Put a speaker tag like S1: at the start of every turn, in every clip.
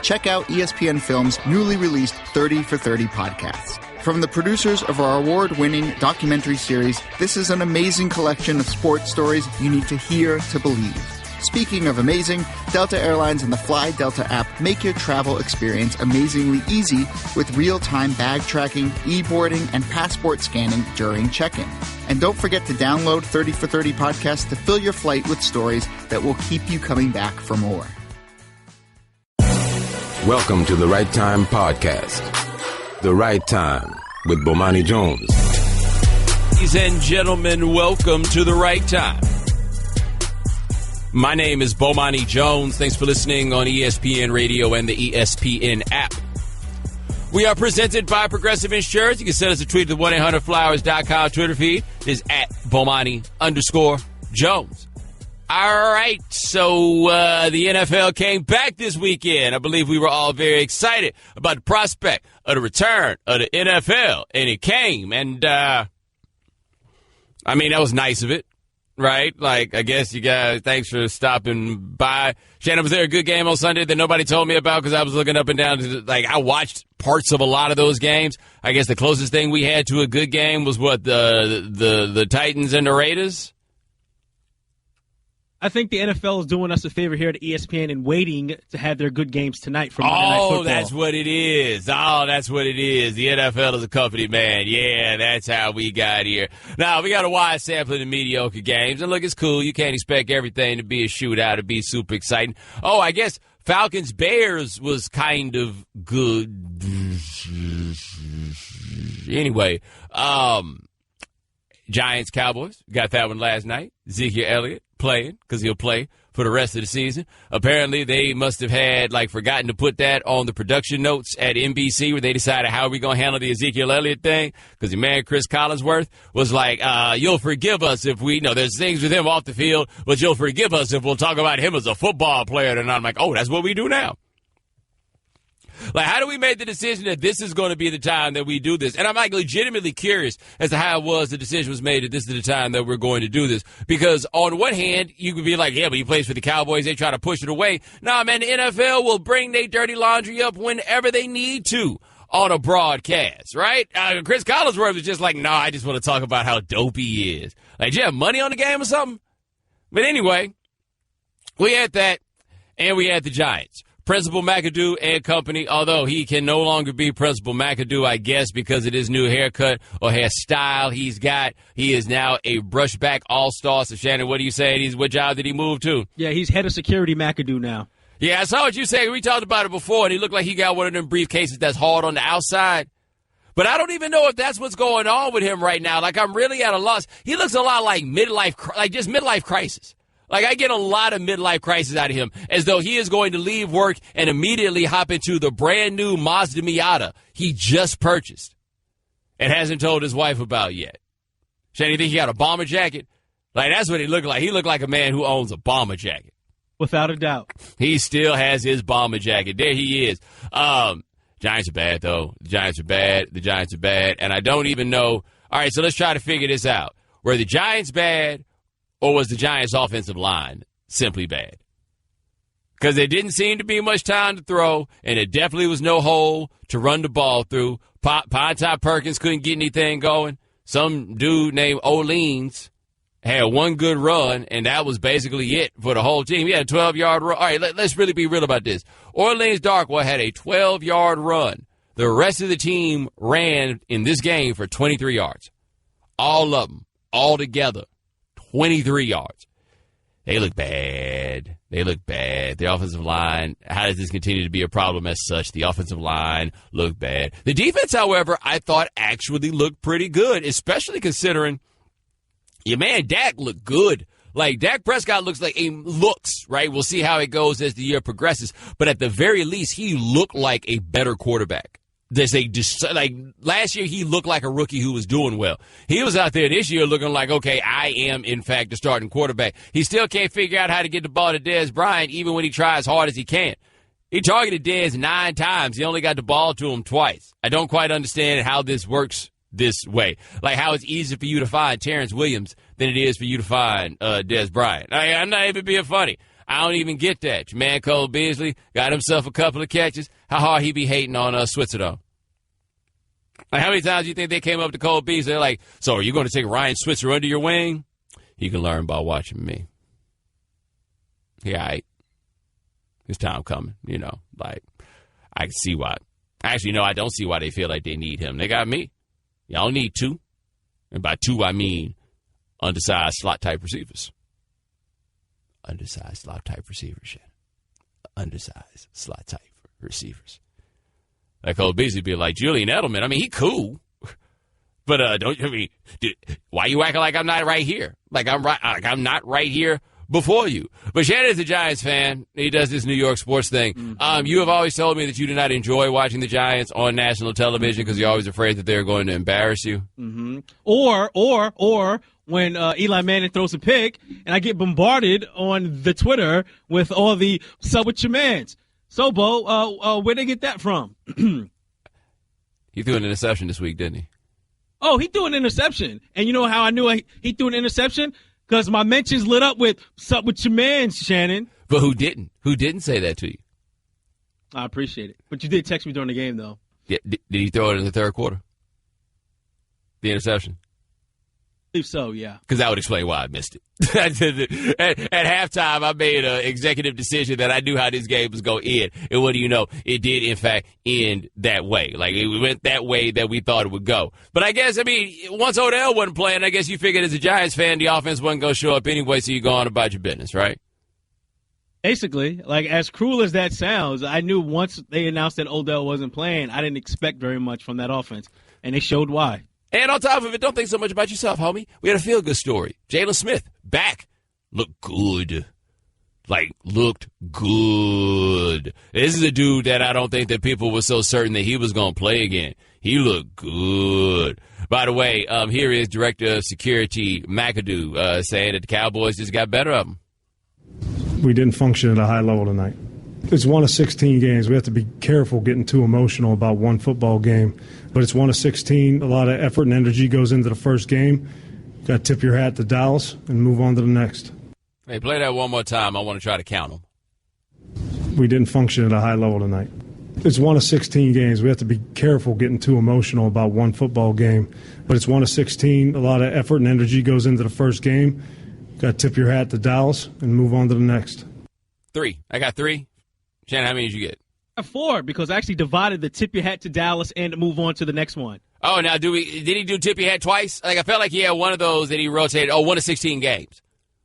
S1: check out ESPN Film's newly released 30 for 30 podcasts. From the producers of our award-winning documentary series, this is an amazing collection of sports stories you need to hear to believe. Speaking of amazing, Delta Airlines and the Fly Delta app make your travel experience amazingly easy with real-time bag tracking, e-boarding, and passport scanning during check-in. And don't forget to download 30 for 30 podcast to fill your flight with stories that will keep you coming back for more.
S2: Welcome to the Right Time Podcast. The Right Time with Bomani Jones.
S3: Ladies and gentlemen, welcome to The Right Time. My name is Bomani Jones. Thanks for listening on ESPN Radio and the ESPN app. We are presented by Progressive Insurance. You can send us a tweet to the 1-800-Flowers.com Twitter feed. It is at Bomani_Jones. All right, so the NFL came back this weekend. I believe we were all very excited about the prospect of the return of the NFL, and it came. And, I mean, that was nice of it, right? Like, I guess you guys, thanks for stopping by. Shannon, was there a good game on Sunday that nobody told me about because I was looking up and down? Like, I watched parts of a lot of those games. I guess the closest thing we had to a good game was, what, the Titans and the Raiders?
S4: I think the NFL is doing us a favor here at ESPN and waiting to have their good games tonight for Monday Night Football.
S3: Oh, that's what it is. Oh, that's what it is. The NFL is a company, man. Yeah, that's how we got here. Now, we got a wide sampling of mediocre games. And look, it's cool. You can't expect everything to be a shootout, to be super exciting. Oh, I guess Falcons-Bears was kind of good. Anyway, Giants-Cowboys. Got that one last night. Ezekiel Elliott playing because he'll play for the rest of the season. Apparently, they must have had, forgotten to put that on the production notes at NBC where they decided how are we going to handle the Ezekiel Elliott thing because the man, Chris Collinsworth, was like, you'll forgive us if we, there's things with him off the field, but you'll forgive us if we'll talk about him as a football player. And I'm like, oh, that's what we do now. Like, how do we make the decision that this is going to be the time that we do this? And I'm legitimately curious as to how it was the decision was made that this is the time that we're going to do this. Because on one hand, you could be like, yeah, but he plays for the Cowboys. They try to push it away. Nah, man, the NFL will bring their dirty laundry up whenever they need to on a broadcast, right? Chris Collinsworth was just like, nah, I just want to talk about how dope he is. Like, do you have money on the game or something? But anyway, we had that, and we had the Giants. Principal McAdoo and company, although he can no longer be Principal McAdoo, I guess, because of his new haircut or hairstyle he's got. He is now a brushback all-star. So, Shannon, what are you saying? What job did he move to?
S4: Yeah, he's head of security McAdoo now.
S3: Yeah, I saw what you said. We talked about it before, and he looked like he got one of them briefcases that's hard on the outside. But I don't even know if that's what's going on with him right now. Like, I'm really at a loss. He looks a lot like midlife crisis. Like, I get a lot of midlife crisis out of him, as though he is going to leave work and immediately hop into the brand-new Mazda Miata he just purchased and hasn't told his wife about yet. Shane, you think he got a bomber jacket? Like, that's what he looked like. He looked like a man who owns a bomber jacket.
S4: Without a doubt.
S3: He still has his bomber jacket. There he is. Giants are bad, though. The Giants are bad. And I don't even know. All right, so let's try to figure this out. Were the Giants bad? Or was the Giants' offensive line simply bad? Because there didn't seem to be much time to throw, and there definitely was no hole to run the ball through. Pontop Perkins couldn't get anything going. Some dude named Orleans had one good run, and that was basically it for the whole team. He had a 12-yard run. All right, let's really be real about this. Orleans Darkwa had a 12-yard run. The rest of the team ran in this game for 23 yards. All of them, all together. 23 yards. They look bad. The offensive line, how does this continue to be a problem as such? The offensive line looked bad. The defense, however, I thought actually looked pretty good, especially considering your man Dak looked good. Like, Dak Prescott looks, right? We'll see how it goes as the year progresses. But at the very least, he looked like a better quarterback. Last year, he looked like a rookie who was doing well. He was out there this year looking like, okay, I am, in fact, the starting quarterback. He still can't figure out how to get the ball to Dez Bryant, even when he tries as hard as he can. He targeted Dez 9 times. He only got the ball to him twice. I don't quite understand how this works this way. Like, how it's easier for you to find Terrence Williams than it is for you to find Dez Bryant. I'm not even being funny. I don't even get that. Your man Cole Beasley got himself a couple of catches. How hard he be hating on Switzer, though? Like, how many times do you think they came up to Cole Beasley? They're like, so are you going to take Ryan Switzer under your wing? You can learn by watching me. Yeah, right. His time coming, like, I can see why. Actually, no, I don't see why they feel like they need him. They got me. Y'all need two. And by two, I mean undersized slot-type receivers. Undersized slot-type receivers, undersized slot-type receivers. Like Cole Beasley be like, Julian Edelman, I mean, he cool. But dude, why you acting like I'm not right here? Like I'm not right here before you. But Shannon's a Giants fan. He does this New York sports thing. Mm-hmm. You have always told me that you do not enjoy watching the Giants on national television because you're always afraid that they're going to embarrass you.
S4: Mm-hmm. Or when Eli Manning throws a pick and I get bombarded on the Twitter with all the "Sub with your mans." So, Bo, where'd they get that from?
S3: He threw an interception this week, didn't he?
S4: Oh, he threw an interception. And you know how I knew he threw an interception? Because my mentions lit up with "Sup with your man, Shannon."
S3: But who didn't? Who didn't say that to you?
S4: I appreciate it. But you did text me during the game, though.
S3: Yeah, did he throw it in the third quarter? The interception?
S4: I believe so, yeah.
S3: Because that would explain why I missed it. at halftime, I made an executive decision that I knew how this game was going to end. And what do you know? It did, in fact, end that way. Like, it went that way that we thought it would go. But I guess, once Odell wasn't playing, I guess you figured as a Giants fan, the offense wasn't going to show up anyway, so you go on about your business, right?
S4: Basically, like, as cruel as that sounds, I knew once they announced that Odell wasn't playing, I didn't expect very much from that offense. And they showed why.
S3: And on top of it, don't think so much about yourself, homie. We had a feel-good story. Jalen Smith, back. Looked good. Looked good. This is a dude that I don't think that people were so certain that he was going to play again. He looked good. By the way, here is Director of Security McAdoo saying that the Cowboys just got better of them.
S5: We didn't function at a high level tonight. It's one of 16 games. We have to be careful getting too emotional about one football game. But it's one of 16. A lot of effort and energy goes into the first game. Got to tip your hat to Dallas and move on to the next.
S3: Hey, play that one more time. I want to try to count them.
S5: We didn't function at a high level tonight. It's one of 16 games. We have to be careful getting too emotional about one football game. But it's one of 16. A lot of effort and energy goes into the first game. Got to tip your hat to Dallas and move on to the next.
S3: 3. I got 3. Shannon, how many did you get?
S4: I got 4 because I actually divided the tip your hat to Dallas and move on to the next one.
S3: Oh, now did he do tip your hat twice? Like, I felt like he had one of those that he rotated. Oh, 1 of 16 games.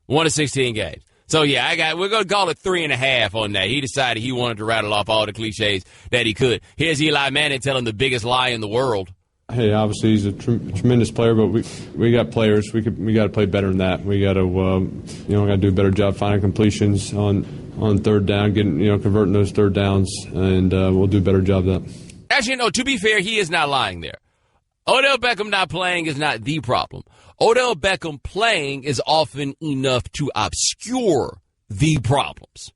S3: 1 of 16 games. So, yeah, we're going to call it 3.5 on that. He decided he wanted to rattle off all the cliches that he could. Here's Eli Manning telling the biggest lie in the world.
S6: Hey, obviously he's a tremendous player, but we got players. We got to play better than that. We got to got to do a better job finding completions on third down, getting converting those third downs, and we'll do a better job of that.
S3: Actually, no. To be fair, he is not lying there. Odell Beckham not playing is not the problem. Odell Beckham playing is often enough to obscure the problems.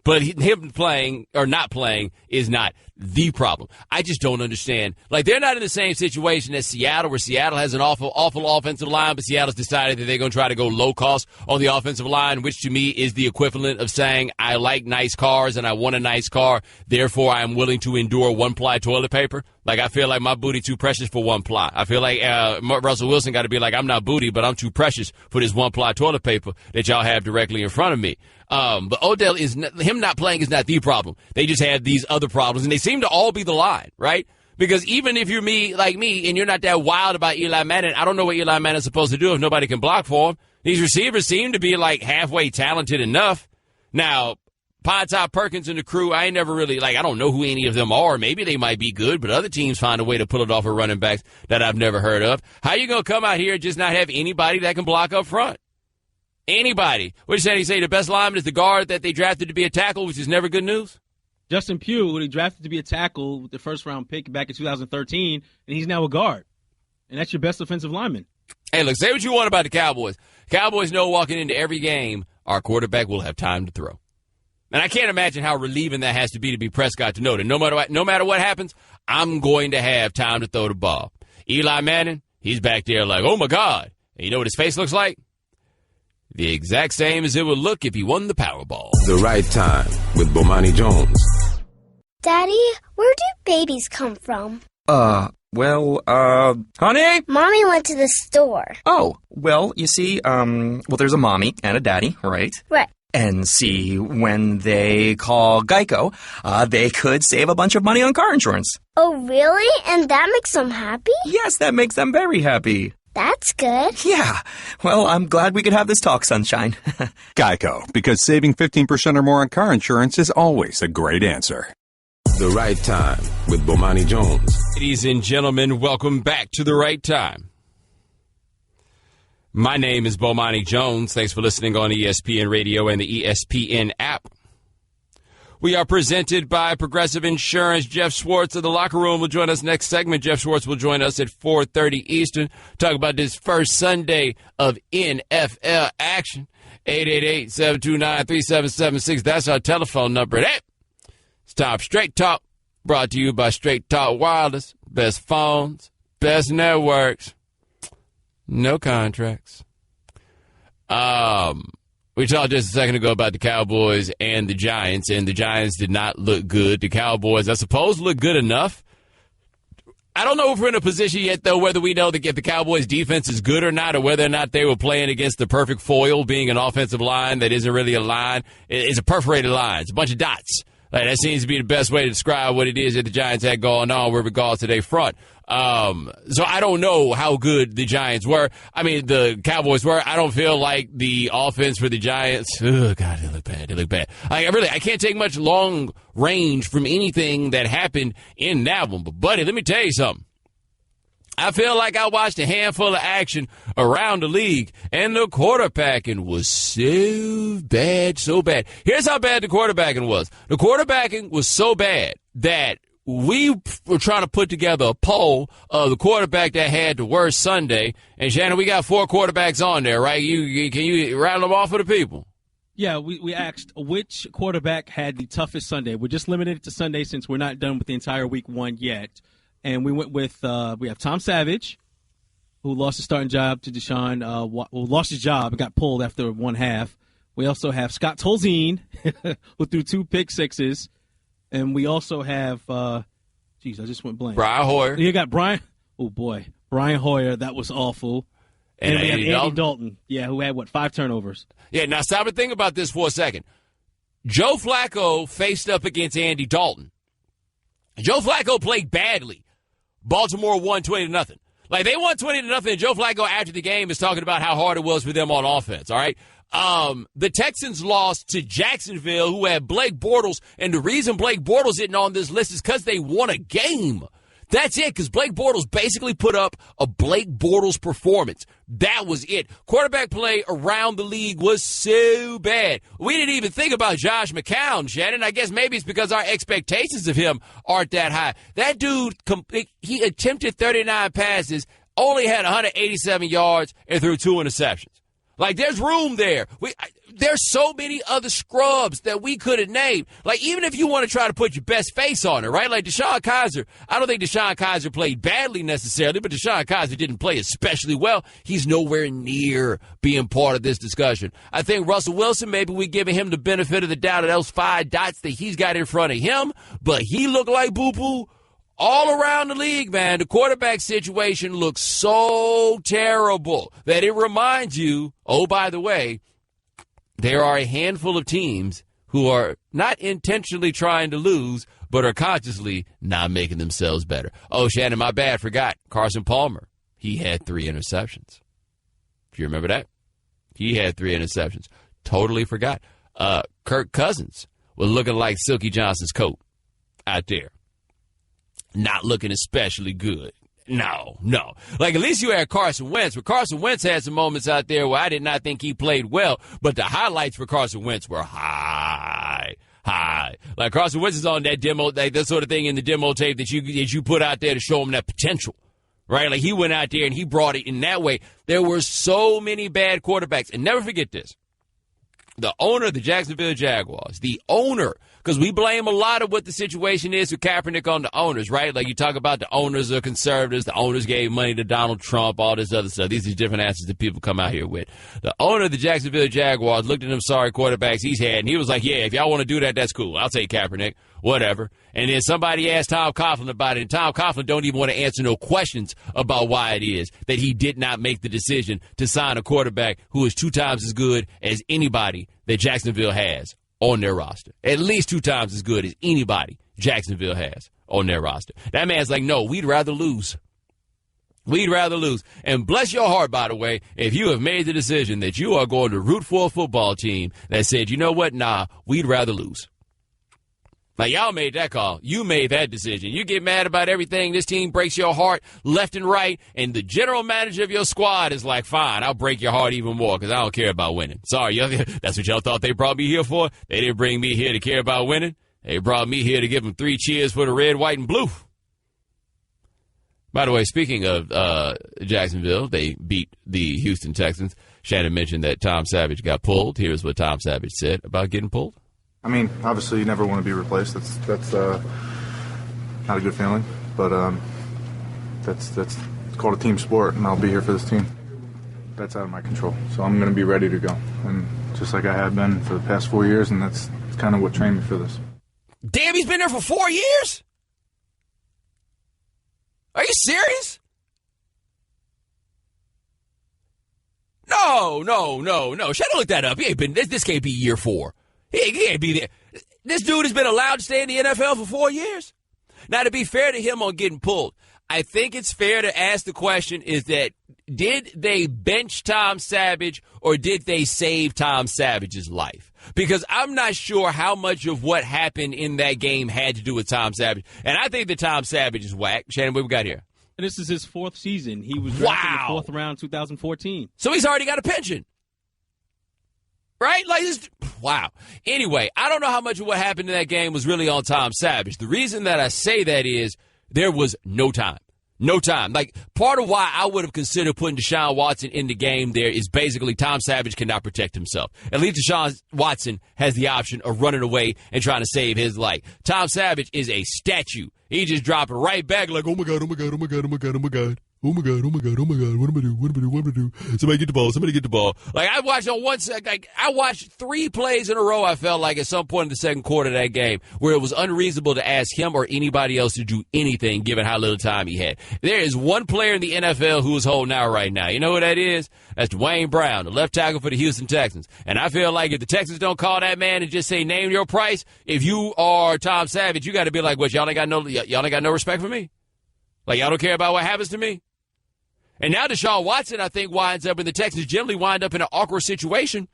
S3: But him playing or not playing is not the problem. I just don't understand. Like, they're not in the same situation as Seattle, where Seattle has an awful offensive line, but Seattle's decided that they're going to try to go low cost on the offensive line, which to me is the equivalent of saying, I like nice cars and I want a nice car, therefore I am willing to endure one-ply toilet paper. Like, I feel like my booty too precious for one ply. I feel like Russell Wilson got to be like, I'm not booty, but I'm too precious for this one-ply toilet paper that y'all have directly in front of me. But Odell him not playing is not the problem. They just have these other problems, and they seem to all be the line, right? Because even if you're like me, and you're not that wild about Eli Manning, I don't know what Eli Manning's supposed to do if nobody can block for him. These receivers seem to be like halfway talented enough. Now, Pine Top Perkins and the crew, I ain't never really, I don't know who any of them are. Maybe they might be good, but other teams find a way to pull it off of running backs that I've never heard of. How you going to come out here and just not have anybody that can block up front? Anybody. What did he say? The best lineman is the guard that they drafted to be a tackle, which is never good news?
S4: Justin Pugh, who they drafted to be a tackle with the first-round pick back in 2013, and he's now a guard. And that's your best offensive lineman.
S3: Hey, look, say what you want about the Cowboys. Cowboys know walking into every game, our quarterback will have time to throw. And I can't imagine how relieving that has to be Prescott to know that no matter what happens, I'm going to have time to throw the ball. Eli Manning, he's back there like, oh, my God. And you know what his face looks like? the exact same as it would look if he won the Powerball.
S2: The Right Time with Bomani Jones.
S7: Daddy, where do babies come from?
S8: Honey?
S7: Mommy went to the store.
S8: Oh, well, you see, there's a mommy and a daddy, right?
S7: Right.
S8: And see, when they call Geico, they could save a bunch of money on car insurance.
S7: Oh, really? And that makes them happy?
S8: Yes, that makes them very happy.
S7: That's good.
S8: Yeah. Well, I'm glad we could have this talk, sunshine.
S9: Geico, because saving 15% or more on car insurance is always a great answer.
S2: The Right Time with Bomani Jones.
S3: Ladies and gentlemen, welcome back to The Right Time. My name is Bomani Jones. Thanks for listening on ESPN Radio and the ESPN app. We are presented by Progressive Insurance. Jeff Schwartz of the Locker Room will join us next segment. Jeff Schwartz will join us at 4:30 Eastern. Talk about this first Sunday of NFL action. 888-729-3776. That's our telephone number. Hey, it's time for Straight Talk, brought to you by Straight Talk Wireless. Best phones, best networks, no contracts. We talked just a second ago about the Cowboys and the Giants did not look good. The Cowboys, I suppose, look good enough. I don't know if we're in a position yet, though, whether we know that if the Cowboys' defense is good or not, or whether or not they were playing against the perfect foil, being an offensive line that isn't really a line. It's a perforated line. It's a bunch of dots. Like, that seems to be the best way to describe what it is that the Giants had going on with regards to their front. So I don't know how good the Giants were. I mean, the Cowboys were. I don't feel like the offense for the Giants. Oh, God, they look bad. They look bad. I can't take much long range from anything that happened in that one. But, buddy, let me tell you something. I feel like I watched a handful of action around the league, and the quarterbacking was so bad, so bad. Here's how bad the quarterbacking was. The quarterbacking was so bad that we were trying to put together a poll of the quarterback that had the worst Sunday. And, Shannon, we got 4 quarterbacks on there, right? Can you rattle them off for the people?
S4: Yeah, we asked which quarterback had the toughest Sunday. We're just limited to Sunday since we're not done with the entire week 1 yet. And we went with we have Tom Savage, who lost his starting job to Deshaun, lost his job and got pulled after 1 half. We also have Scott Tolzien, who threw 2 pick sixes. And we also have, I just went blank.
S3: Brian Hoyer.
S4: You got Brian. Oh, boy. Brian Hoyer. That was awful. And we have Andy Dalton. Yeah, who had, 5 turnovers.
S3: Yeah, now stop and think about this for a second. Joe Flacco faced up against Andy Dalton. Joe Flacco played badly. Baltimore won 20-0. Like, they won 20-0, and Joe Flacco after the game is talking about how hard it was for them on offense, all right? The Texans lost to Jacksonville, who had Blake Bortles, and the reason Blake Bortles isn't on this list is because they won a game. That's it, because Blake Bortles basically put up a Blake Bortles performance. That was it. Quarterback play around the league was so bad. We didn't even think about Josh McCown, Shannon. I guess maybe it's because our expectations of him aren't that high. That dude, he attempted 39 passes, only had 187 yards, and threw 2 interceptions. Like, there's room there. There's so many other scrubs that we could have named. Like, even if you want to try to put your best face on it, right? Like Deshaun Kaiser. I don't think Deshaun Kaiser played badly necessarily, but Deshaun Kaiser didn't play especially well. He's nowhere near being part of this discussion. I think Russell Wilson, maybe we giving him the benefit of the doubt of those 5 dots that he's got in front of him, but he looked like boo-boo. All around the league, man, the quarterback situation looks so terrible that it reminds you, oh, by the way, there are a handful of teams who are not intentionally trying to lose, but are consciously not making themselves better. Oh, Shannon, my bad, forgot. Carson Palmer, he had 3 interceptions. Do you remember that? He had 3 interceptions. Totally forgot. Kirk Cousins was looking like Silky Johnson's coat out there. Not looking especially good. No. Like, at least you had Carson Wentz. But Carson Wentz had some moments out there where I did not think he played well, but the highlights for Carson Wentz were high. Like, Carson Wentz is on that demo, like that sort of thing in the demo tape that you put out there to show him that potential, right? Like, he went out there and he brought it in that way. There were so many bad quarterbacks. And never forget this. the owner of the Jacksonville Jaguars, the owner, because we blame a lot of what the situation is with Kaepernick on the owners, right? Like you talk about the owners are conservatives, the owners gave money to Donald Trump, all this other stuff. These are different answers that people come out here with. The owner of the Jacksonville Jaguars looked at them sorry quarterbacks he's had, and he was like, yeah, if y'all want to do that, that's cool. I'll take Kaepernick, whatever. And then somebody asked Tom Coughlin about it, and Tom Coughlin don't even want to answer no questions about why it is that he did not make the decision to sign a quarterback who is 2 times as good as anybody that Jacksonville has on their roster. At least 2 times as good as anybody Jacksonville has on their roster. That man's like, no, we'd rather lose. We'd rather lose. And bless your heart, by the way, if you have made the decision that you are going to root for a football team that said, you know what, nah, we'd rather lose. Like, y'all made that call. You made that decision. You get mad about everything. This team breaks your heart left and right, and the general manager of your squad is like, fine, I'll break your heart even more because I don't care about winning. Sorry, that's what y'all thought they brought me here for? They didn't bring me here to care about winning. They brought me here to give them 3 cheers for the red, white, and blue. By the way, speaking of Jacksonville, they beat the Houston Texans. Shannon mentioned that Tom Savage got pulled. Here's what Tom Savage said about getting pulled.
S10: I mean, obviously you never want to be replaced. That's not a good feeling, but that's it's called a team sport, and I'll be here for this team. That's out of my control, so I'm going to be ready to go, and just like I have been for the past 4 years, and that's kind of what trained me for this.
S3: Damn, he's been there for 4 years? Are you serious? No. Shannon looked that up. He ain't been. This can't be year 4. He can't be there. This dude has been allowed to stay in the NFL for 4 years. Now, to be fair to him on getting pulled, I think it's fair to ask the question is that did they bench Tom Savage or did they save Tom Savage's life? Because I'm not sure how much of what happened in that game had to do with Tom Savage. And I think that Tom Savage is whack. Shannon, what we got here?
S4: This is his 4th season. He was drafted in the 4th round, 2014.
S3: So he's already got a pension. Right? Like, wow. Anyway, I don't know how much of what happened in that game was really on Tom Savage. The reason that I say that is there was no time. No time. Like, part of why I would have considered putting Deshaun Watson in the game there is basically Tom Savage cannot protect himself. At least Deshaun Watson has the option of running away and trying to save his life. Tom Savage is a statue. He just dropped it right back like, oh, my God, oh, my God, oh, my God, oh, my God, oh, my God. Oh, my God, oh, my God, oh, my God, what am I do? What am I do? What am I do? Somebody get the ball. Like, I watched 3 plays in a row, I felt like, at some point in the second quarter of that game, where it was unreasonable to ask him or anybody else to do anything, given how little time he had. There is one player in the NFL who is holding out right now. You know who that is? That's Dwayne Brown, the left tackle for the Houston Texans. And I feel like if the Texans don't call that man and just say, name your price, if you are Tom Savage, you got to be like, what, y'all ain't got no respect for me? Like, y'all don't care about what happens to me? And now Deshaun Watson, I think, winds up, and the Texans generally wind up in an awkward situation.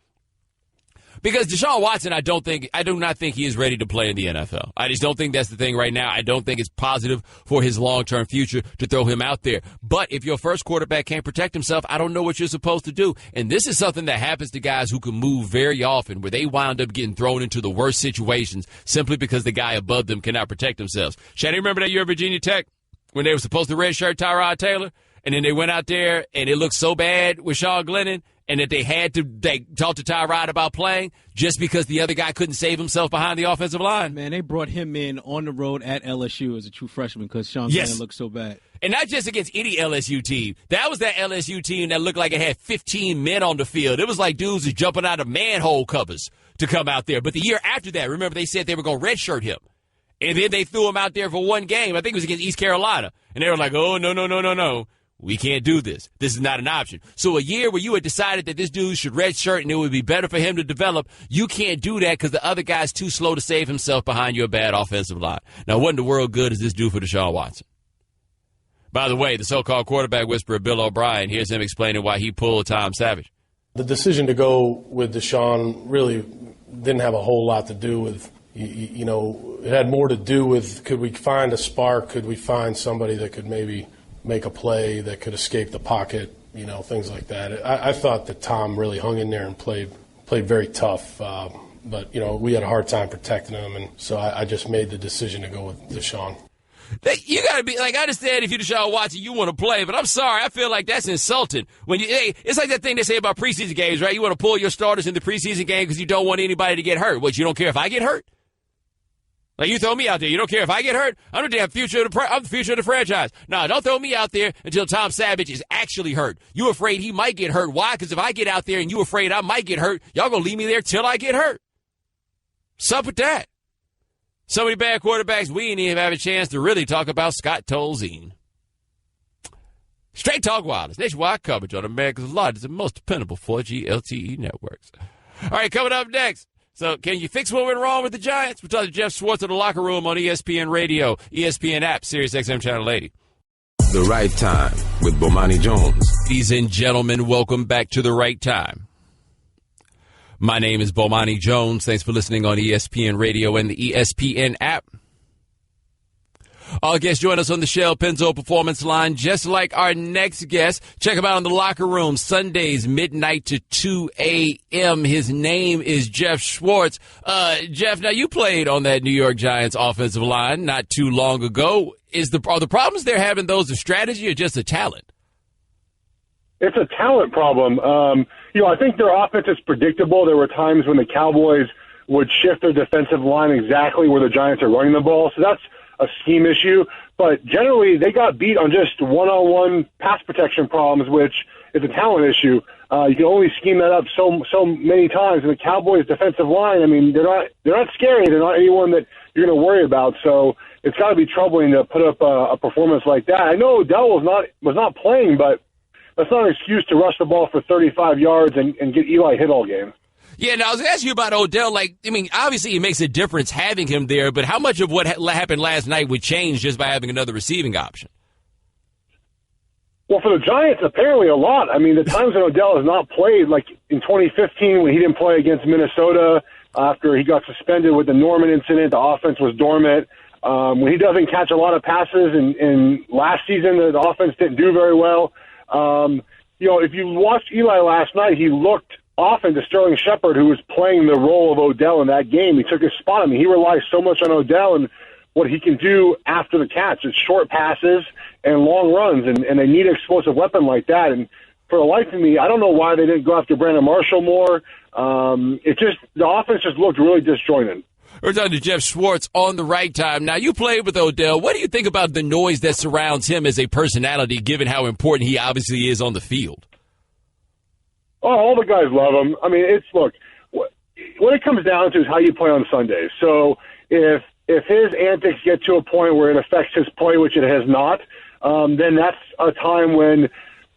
S3: Because Deshaun Watson, I do not think he is ready to play in the NFL. I just don't think that's the thing right now. I don't think it's positive for his long-term future to throw him out there. But if your first quarterback can't protect himself, I don't know what you're supposed to do. And this is something that happens to guys who can move very often, where they wind up getting thrown into the worst situations simply because the guy above them cannot protect themselves. Shannon, remember that year at Virginia Tech when they were supposed to redshirt Tyrod Taylor? And then they went out there, and it looked so bad with Sean Glennon, and that they talked to Tyrod about playing just because the other guy couldn't save himself behind the offensive line.
S4: Man, they brought him in on the road at LSU as a true freshman because Sean Glennon looked so bad.
S3: And not just against any LSU team. That was that LSU team that looked like it had 15 men on the field. It was like dudes who jumping out of manhole covers to come out there. But the year after that, remember, they said they were going to redshirt him. And then they threw him out there for one game. I think it was against East Carolina. And they were like, oh, no. We can't do this. This is not an option. So a year where you had decided that this dude should redshirt and it would be better for him to develop, you can't do that because the other guy's too slow to save himself behind your bad offensive line. Now, what in the world good does this do for Deshaun Watson? By the way, the so-called quarterback whisperer, Bill O'Brien, here's him explaining why he pulled Tom Savage.
S11: The decision to go with Deshaun really didn't have a whole lot to do with, you know, it had more to do with could we find a spark, could we find somebody that could maybe make a play that could escape the pocket, you know, things like that. I thought that Tom really hung in there and played very tough. But, you know, we had a hard time protecting him, and so I just made the decision to go with Deshaun.
S3: You got to be like, I understand if you're Deshaun Watson, you want to play, but I'm sorry, I feel like that's insulting. It's like that thing they say about preseason games, right? You want to pull your starters in the preseason game because you don't want anybody to get hurt. What, you don't care if I get hurt? Like, you throw me out there, you don't care if I get hurt? I'm the damn future of I'm the future of the franchise. No, don't throw me out there until Tom Savage is actually hurt. You afraid he might get hurt? Why? Because if I get out there and you afraid I might get hurt, y'all gonna leave me there till I get hurt. What's up with that? So many bad quarterbacks, we didn't even have a chance to really talk about Scott Tolzien. Straight Talk Wireless, nationwide coverage on America's largest and most dependable 4G LTE networks. All right, coming up next. So can you fix what went wrong with the Giants? We'll talk to Jeff Schwartz in the locker room on ESPN Radio, ESPN app, Sirius XM Channel 80.
S2: The Right Time with Bomani Jones.
S3: Ladies and gentlemen, welcome back to The Right Time. My name is Bomani Jones. Thanks for listening on ESPN Radio and the ESPN app. Our guests join us on the Shell Pennzoil Performance Line, just like our next guest. Check him out in the locker room, Sundays, midnight to 2 a.m. His name is Jeff Schwartz. Jeff, now you played on that New York Giants offensive line not too long ago. Are the problems they're having those a strategy or just a talent?
S12: It's a talent problem. I think their offense is predictable. There were times when the Cowboys would shift their defensive line exactly where the Giants are running the ball. So that's a scheme issue. But generally, they got beat on just one-on-one pass protection problems, which is a talent issue. You can only scheme that up so many times. And the Cowboys' defensive line, I mean, they're not scary. They're not anyone that you're going to worry about. So it's got to be troubling to put up a performance like that. I know Odell was not playing, but that's not an excuse to rush the ball for 35 yards and get Eli hit all game.
S3: Yeah, now I was asking you about Odell. Obviously it makes a difference having him there, but how much of what happened last night would change just by having another receiving option?
S12: Well, for the Giants, apparently a lot. I mean, the times when Odell has not played, like in 2015 when he didn't play against Minnesota after he got suspended with the Norman incident, the offense was dormant. When he doesn't catch a lot of passes, in last season the offense didn't do very well. If you watched Eli last night, he looked often to Sterling Shepard, who was playing the role of Odell in that game. He took his spot. I mean, he relies so much on Odell and what he can do after the catch. It's short passes and long runs, and they need an explosive weapon like that. And for the life of me, I don't know why they didn't go after Brandon Marshall more. The offense just looked really disjointed.
S3: We're talking to Jeff Schwartz on The Right Time. Now, you played with Odell. What do you think about the noise that surrounds him as a personality, given how important he obviously is on the field?
S12: Oh, all the guys love him. I mean, what it comes down to is how you play on Sundays. So if his antics get to a point where it affects his play, which it has not, then that's a time when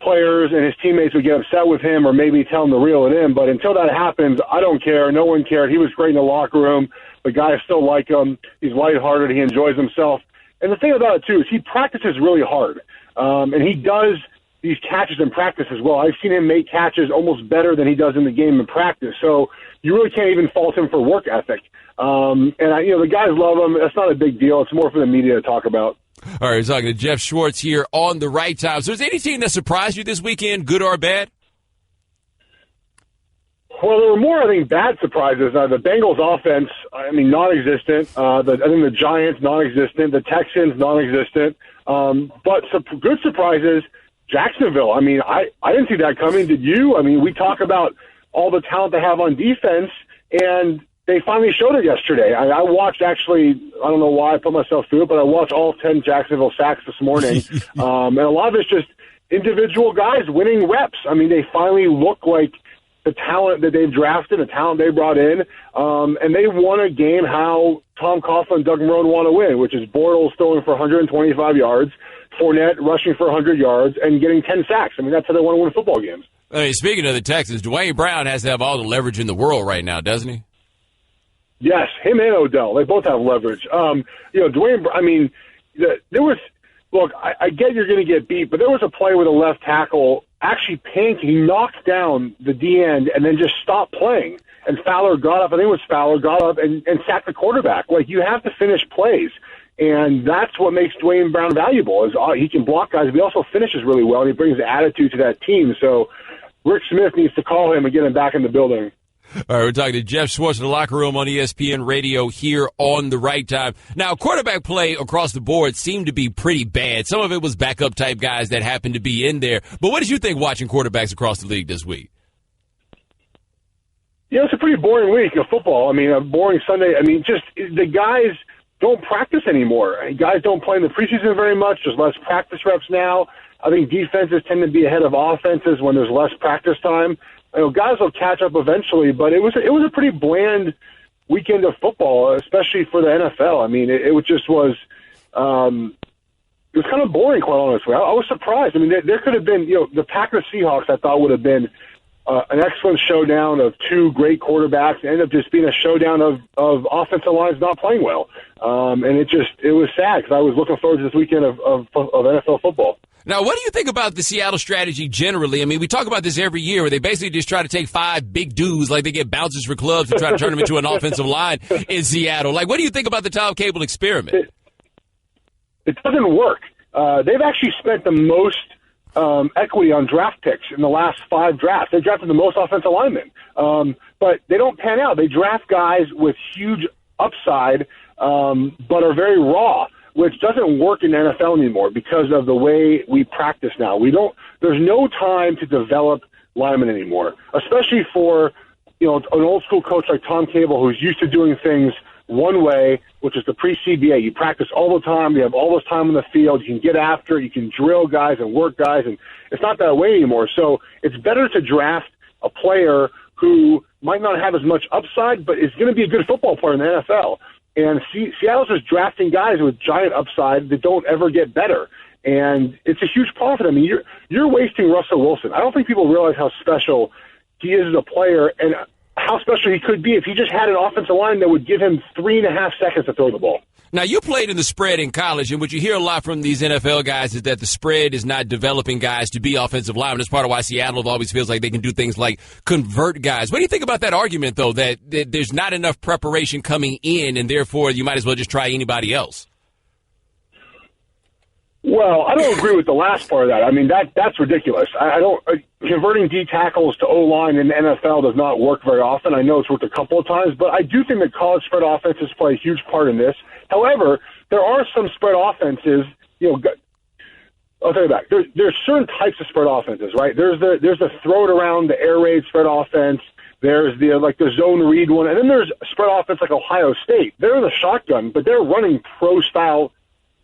S12: players and his teammates would get upset with him or maybe tell him to reel it in. But until that happens, I don't care. No one cared. He was great in the locker room. The guys still like him. He's lighthearted. He enjoys himself. And the thing about it, too, is he practices really hard. And he does these catches in practice as well. I've seen him make catches almost better than he does in the game in practice. So you really can't even fault him for work ethic. The guys love him. That's not a big deal. It's more for the media to talk about.
S3: All right, we're talking to Jeff Schwartz here on The Right Time. So is there anything that surprised you this weekend, good or bad?
S12: Well, there were more, I think, bad surprises. The Bengals offense, non-existent. I think the Giants, non-existent. The Texans, non-existent. But some good surprises, Jacksonville. I didn't see that coming. Did you? We talk about all the talent they have on defense, and they finally showed it yesterday. I watched, actually, I don't know why I put myself through it, but I watched all 10 Jacksonville sacks this morning. And a lot of it's just individual guys winning reps. They finally look like the talent that they've drafted, the talent they brought in, and they won a game how Tom Coughlin and Doug Marrone want to win, which is Bortles throwing for 125 yards, Fournette rushing for 100 yards, and getting 10 sacks. That's how they want to win football games.
S3: Speaking of the Texans, Dwayne Brown has to have all the leverage in the world right now, doesn't he?
S12: Yes, him and Odell. They both have leverage. Dwayne, there was, look, I get you're going to get beat, but there was a play where the left tackle actually he knocked down the D end and then just stopped playing. And Fowler got up, I think it was Fowler, got up and sacked the quarterback. Like, you have to finish plays. And that's what makes Dwayne Brown valuable, is he can block guys, but he also finishes really well, and he brings attitude to that team. So Rick Smith needs to call him and get him back in the building.
S3: All right, we're talking to Jeff Schwartz in the locker room on ESPN Radio here on The Right Time. Now, quarterback play across the board seemed to be pretty bad. Some of it was backup type guys that happened to be in there. But what did you think watching quarterbacks across the league this week?
S12: Yeah, it's a pretty boring week of football. I mean, a boring Sunday. I mean, just the guys don't practice anymore. Guys don't play in the preseason very much. There's less practice reps now. I think defenses tend to be ahead of offenses when there's less practice time. Guys will catch up eventually, but it was a pretty bland weekend of football, especially for the NFL. I mean, it just was it was kind of boring, quite honestly. I was surprised. I mean, there could have been, the Packers Seahawks, I thought would have been an excellent showdown of two great quarterbacks. It ended up just being a showdown of offensive lines not playing well, and it was sad because I was looking forward to this weekend of NFL football.
S3: Now, what do you think about the Seattle strategy generally? I mean, we talk about this every year where they basically just try to take 5 big dudes, like they get bouncers for clubs and try to turn them into an offensive line in Seattle. Like, what do you think about the Tom Cable experiment?
S12: It doesn't work. They've actually spent the most equity on draft picks in the last 5 drafts. They drafted the most offensive linemen. But they don't pan out. They draft guys with huge upside, but are very raw, which doesn't work in the NFL anymore because of the way we practice now. There's no time to develop linemen anymore, especially for, an old school coach like Tom Cable, who's used to doing things one way, which is the pre-CBA. You practice all the time. You have all this time on the field. You can get after it. You can drill guys and work guys, and it's not that way anymore. So it's better to draft a player who might not have as much upside, but is going to be a good football player in the NFL. And Seattle's just drafting guys with giant upside that don't ever get better. And it's a huge profit. I mean, you're wasting Russell Wilson. I don't think people realize how special he is as a player and how special he could be if he just had an offensive line that would give him 3.5 seconds to throw the ball.
S3: Now, you played in the spread in college, and what you hear a lot from these NFL guys is that the spread is not developing guys to be offensive linemen. That's part of why Seattle always feels like they can do things like convert guys. What do you think about that argument, though, that there's not enough preparation coming in, and therefore you might as well just try anybody else?
S12: Well, I don't agree with the last part of that. I mean, that's ridiculous. Converting D tackles to O-line in the NFL does not work very often. I know it's worked a couple of times, but I do think that college spread offenses play a huge part in this. However, there are some spread offenses, I'll tell you that. There's certain types of spread offenses, right? There's the throw it around, the air raid spread offense. There's the zone read one. And then there's spread offense like Ohio State. They're in the shotgun, but they're running pro-style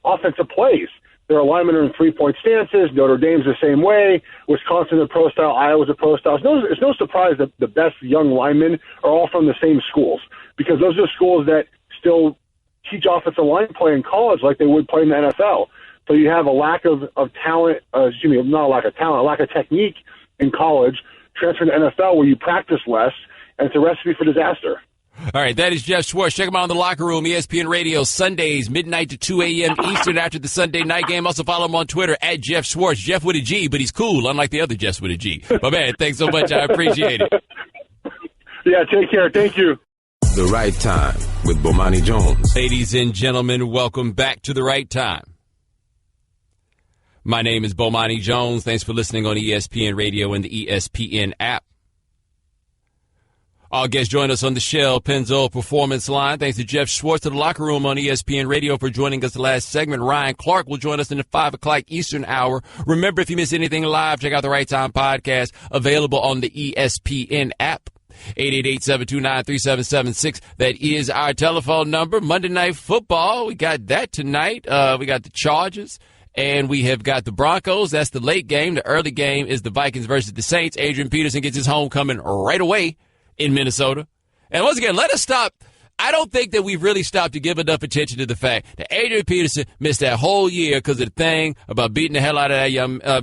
S12: offensive plays. Their alignment are in 3-point stances. Notre Dame's the same way. Wisconsin is a pro style. Iowa's a pro style. It's no surprise that the best young linemen are all from the same schools because those are schools that still teach offensive line play in college like they would play in the NFL. So you have a lack of talent, not a lack of talent, a lack of technique in college, transferring to NFL where you practice less, and it's a recipe for disaster.
S3: All right, that is Jeff Schwartz. Check him out in the locker room, ESPN Radio, Sundays, midnight to 2 a.m. Eastern after the Sunday night game. Also follow him on Twitter, at Jeff Schwartz. Jeff with a G, but he's cool, unlike the other Jeffs with a G. But, man, thanks so much. I appreciate it.
S12: Yeah, take care. Thank you.
S2: The Right Time with Bomani Jones.
S3: Ladies and gentlemen, welcome back to The Right Time. My name is Bomani Jones. Thanks for listening on ESPN Radio and the ESPN app. Our guests join us on the Shell Pennzoil Performance Line. Thanks to Jeff Schwartz of the locker room on ESPN Radio for joining us the last segment. Ryan Clark will join us in the 5 o'clock Eastern hour. Remember, if you miss anything live, check out the Right Time podcast available on the ESPN app. 888-729-3776. That is our telephone number. Monday Night Football. We got that tonight. We got the Chargers. And we have got the Broncos. That's the late game. The early game is the Vikings versus the Saints. Adrian Peterson gets his homecoming right away in Minnesota. And once again, let us stop. I don't think that we've really stopped to give enough attention to the fact that Adrian Peterson missed that whole year because of the thing about beating the hell out of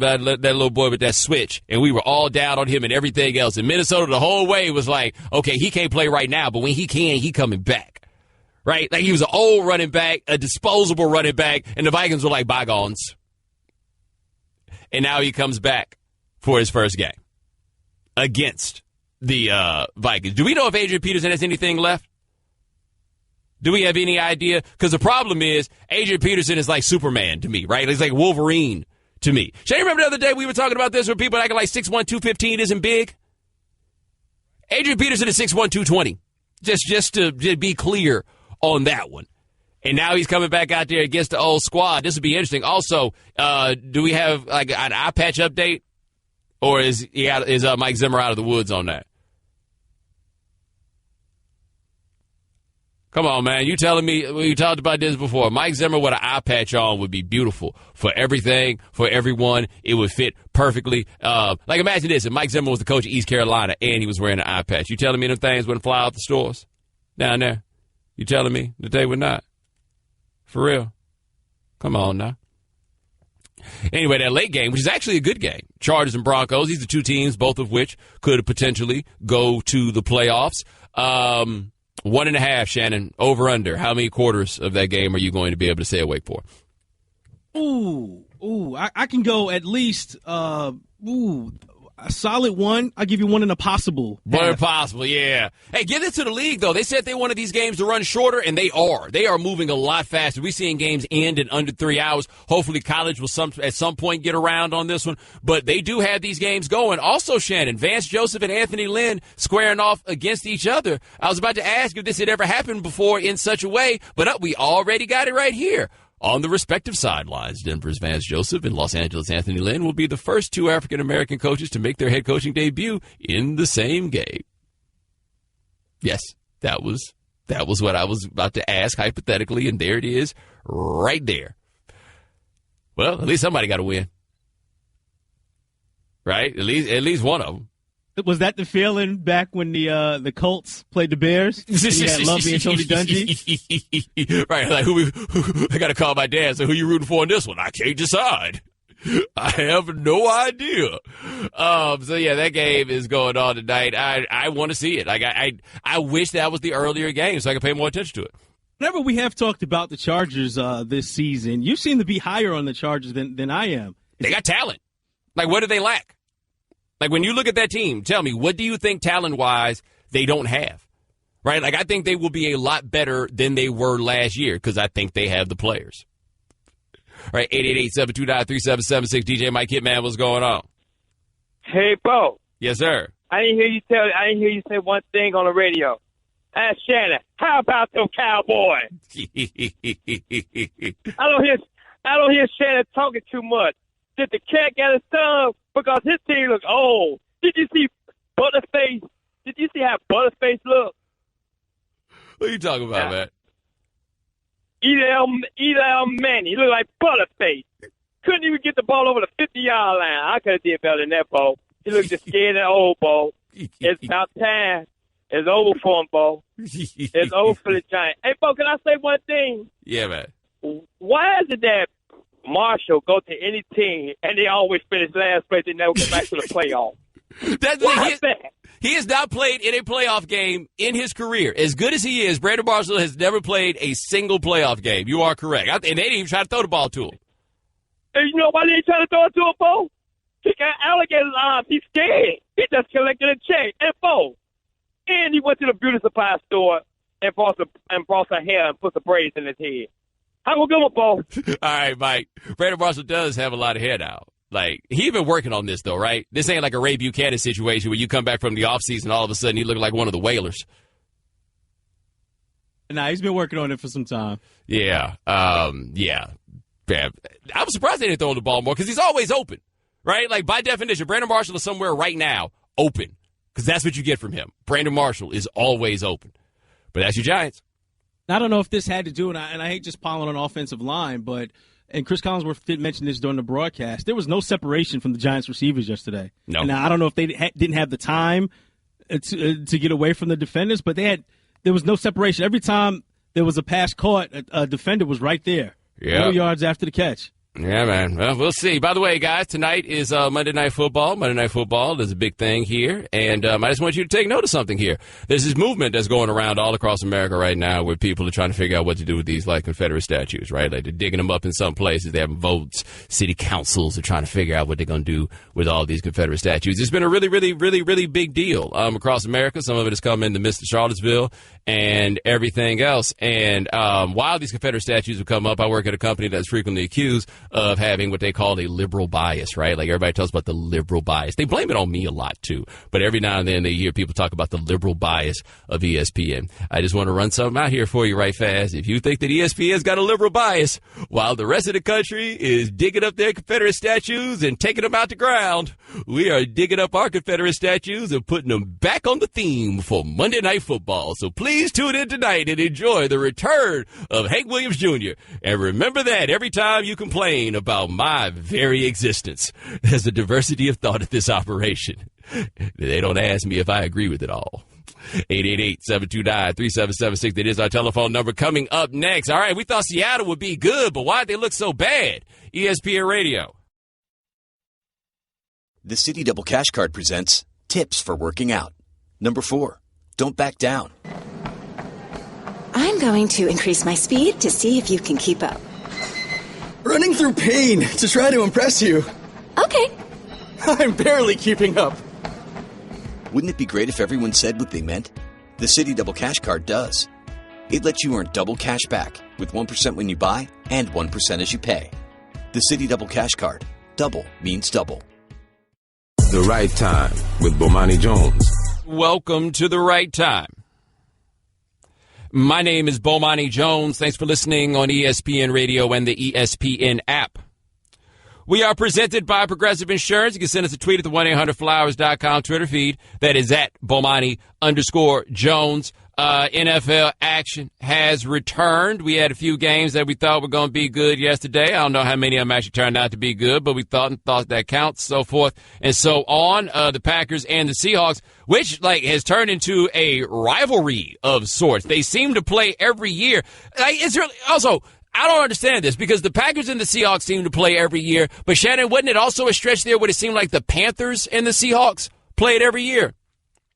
S3: that little boy with that switch. And we were all down on him and everything else. In Minnesota, the whole way was like, okay, he can't play right now, but when he can, he coming back. Right? Like he was an old running back, a disposable running back, and the Vikings were like bygones. And now he comes back for his first game against the Vikings. Do we know if Adrian Peterson has anything left? Do we have any idea? Because the problem is Adrian Peterson is like Superman to me, right? He's like Wolverine to me. Shane, remember the other day we were talking about this where people acting like 6'1", 215 isn't big? Adrian Peterson is 6'1", 220. Just to be clear on that one. And now he's coming back out there against the old squad. This would be interesting. Also, do we have like an eye patch update? Or is Mike Zimmer out of the woods on that? Come on, man. You telling me, we talked about this before. Mike Zimmer with an eye patch on would be beautiful for everything, for everyone. It would fit perfectly. Like imagine this, if Mike Zimmer was the coach of East Carolina and he was wearing an eye patch. You telling me them things wouldn't fly out the stores down there? You telling me that they would not? For real? Come on now. Anyway, that late game, which is actually a good game, Chargers and Broncos, these are two teams, both of which could potentially go to the playoffs. 1.5, Shannon, over under. How many quarters of that game are you going to be able to stay awake for?
S4: I can go at least, a solid one. I'll give you one in a possible.
S3: One in a possible, yeah. Hey, give it to the league, though. They said they wanted these games to run shorter, and they are. They are moving a lot faster. We're seeing games end in under 3 hours. Hopefully college will at some point get around on this one. But they do have these games going. Also, Shannon, Vance Joseph and Anthony Lynn squaring off against each other. I was about to ask if this had ever happened before in such a way, but we already got it right here. On the respective sidelines, Denver's Vance Joseph and Los Angeles' Anthony Lynn will be the first two African-American coaches to make their head coaching debut in the same game. Yes, that was what I was about to ask hypothetically, and there it is right there. Well, at least somebody got to win. Right? At least one of them.
S4: Was that the feeling back when the Colts played the Bears? You had Lovey and Tony Dungy?
S3: Right, like I got to call my dad. So who you rooting for in this one? I can't decide. I have no idea. So yeah, that game is going on tonight. I want to see it. Like I wish that was the earlier game so I could pay more attention to it.
S4: Whenever we have talked about the Chargers this season, you seem to be higher on the Chargers than I am.
S3: They got talent. Like, what do they lack? Like, when you look at that team, tell me, what do you think talent-wise they don't have? Right? Like, I think they will be a lot better than they were last year because I think they have the players. Right? 888-729-3776. DJ Mike Hitman, what's going on?
S13: Hey, Bo.
S3: Yes, sir.
S13: I didn't hear you say one thing on the radio. Ask Shannon, how about them Cowboys? I don't hear Shannon talking too much. Did the cat get his tongue? Because his team looks old. Did you see Butterface? Did you see how Butterface look?
S3: What are you talking about, man?
S13: Eli Manning. He looked like Butterface. Couldn't even get the ball over the 50-yard line. I could have did better than that, Bo. He looked just scared and old, Bo. It's about time. It's over for him, Bo. It's over for the Giants. Hey, Bo, can I say one thing?
S3: Yeah, man.
S13: Why is it that Marshall go to any team and they always finish last place and never get back to the playoffs?
S3: He has not played in a playoff game in his career. As good as he is, Brandon Marshall has never played a single playoff game. You are correct. And they didn't even try to throw the ball to him.
S13: And you know why they didn't try to throw it to him, Bo? He got alligator's arms. He's scared. He just collected a check. And Bo, and he went to the beauty supply store and brought some hair and put some braids in his head. How we go, Bo?
S3: All right, Mike. Brandon Marshall does have a lot of hair now. Like, he been working on this, though, right? This ain't like a Ray Buchanan situation where you come back from the offseason, all of a sudden you look like one of the Whalers.
S4: Nah, he's been working on it for some time.
S3: Yeah. Yeah. I was surprised they didn't throw the ball more because he's always open, right? Like, by definition, Brandon Marshall is somewhere right now open because that's what you get from him. Brandon Marshall is always open. But that's your Giants.
S4: I don't know if this had to do, and I hate just piling on offensive line, but and Chris Collinsworth did mention this during the broadcast, there was no separation from the Giants receivers yesterday.
S3: No.
S4: And I don't know if they didn't have the time to get away from the defenders, but there was no separation. Every time there was a pass caught, a defender was right there.
S3: Yeah.
S4: 4 yards after the catch.
S3: Yeah, man. Well, we'll see. By the way, guys, tonight is Monday Night Football. Monday Night Football is a big thing here, and I just want you to take note of something here. There's this movement that's going around all across America right now where people are trying to figure out what to do with these, like, Confederate statues, right? Like, they're digging them up in some places. They have votes. City councils are trying to figure out what they're going to do with all these Confederate statues. It's been a really, really, really, really big deal across America. Some of it has come into Mr. Charlottesville and everything else. And while these Confederate statues have come up, I work at a company that's frequently accused of having what they call a liberal bias, right? Like everybody talks about the liberal bias. They blame it on me a lot too, but every now and then they hear people talk about the liberal bias of ESPN. I just want to run something out here for you right fast. If you think that ESPN's got a liberal bias while the rest of the country is digging up their Confederate statues and taking them out the ground, we are digging up our Confederate statues and putting them back on the theme for Monday Night Football. So please tune in tonight and enjoy the return of Hank Williams Jr. And remember that every time you complain about my very existence, there's a diversity of thought at this operation. They don't ask me if I agree with it all. 888-729-3776. That is our telephone number. Coming up next. All right, we thought Seattle would be good, but why'd they look so bad? ESPN Radio.
S14: The City Double Cash Card presents Tips for Working Out. Number 4, don't back down.
S15: I'm going to increase my speed to see if you can keep up.
S16: Running through pain to try to impress you.
S15: Okay.
S16: I'm barely keeping up.
S14: Wouldn't it be great if everyone said what they meant? The City Double Cash Card does. It lets you earn double cash back with 1% when you buy and 1% as you pay. The City Double Cash Card. Double means double.
S2: The Right Time with Bomani Jones.
S3: Welcome to The Right Time. My name is Bomani Jones. Thanks for listening on ESPN Radio and the ESPN app. We are presented by Progressive Insurance. You can send us a tweet at the 1-800-Flowers.com Twitter feed. That is at Bomani_Jones. NFL action has returned. We had a few games that we thought were going to be good yesterday. I don't know how many of them actually turned out to be good, but we thought that counts, so forth and so on. The Packers and the Seahawks, which has turned into a rivalry of sorts. They seem to play every year. It's really also. I don't understand this because the Packers and the Seahawks seem to play every year. But, Shannon, wasn't it also a stretch there where it seemed like the Panthers and the Seahawks played every year?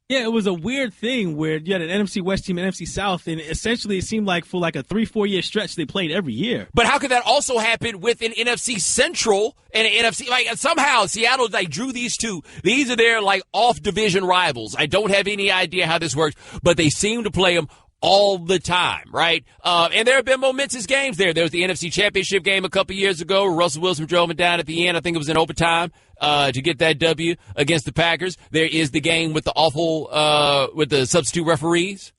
S4: Yeah, it was a weird thing where you had an NFC West team and NFC South, and essentially it seemed like for like a 3-4 year stretch they played every year.
S3: But how could that also happen with an NFC Central and an NFC? Somehow Seattle drew these two. These are their off-division rivals. I don't have any idea how this works, but they seem to play them all the time, right? And there have been momentous games there. There was the NFC Championship game a couple years ago where Russell Wilson drove it down at the end. I think it was in overtime to get that W against the Packers. There is the game with with the substitute referees.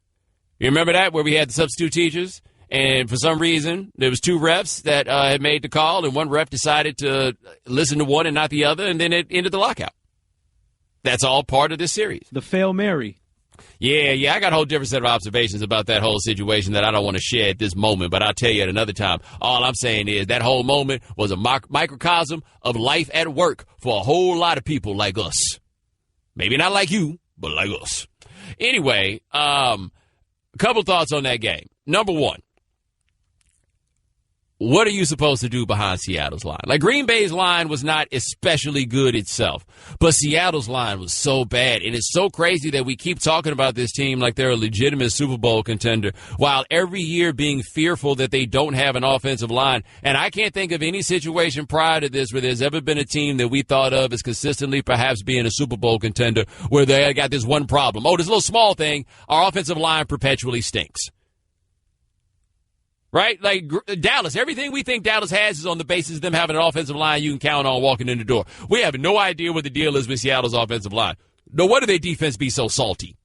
S3: You remember that, where we had the substitute teachers? And for some reason, there was two refs that had made the call, and one ref decided to listen to one and not the other, and then it ended the lockout. That's all part of this series.
S4: The Fail Mary.
S3: Yeah, I got a whole different set of observations about that whole situation that I don't want to share at this moment, but I'll tell you at another time. All I'm saying is that whole moment was a microcosm of life at work for a whole lot of people like us. Maybe not like you, but like us. Anyway, a couple thoughts on that game. Number one, what are you supposed to do behind Seattle's line? Green Bay's line was not especially good itself, but Seattle's line was so bad. And it's so crazy that we keep talking about this team like they're a legitimate Super Bowl contender, while every year being fearful that they don't have an offensive line. And I can't think of any situation prior to this where there's ever been a team that we thought of as consistently perhaps being a Super Bowl contender where they got this one problem. Oh, this little small thing, our offensive line perpetually stinks. Right? Dallas, everything we think Dallas has is on the basis of them having an offensive line you can count on walking in the door. We have no idea what the deal is with Seattle's offensive line. No wonder their defense be so salty.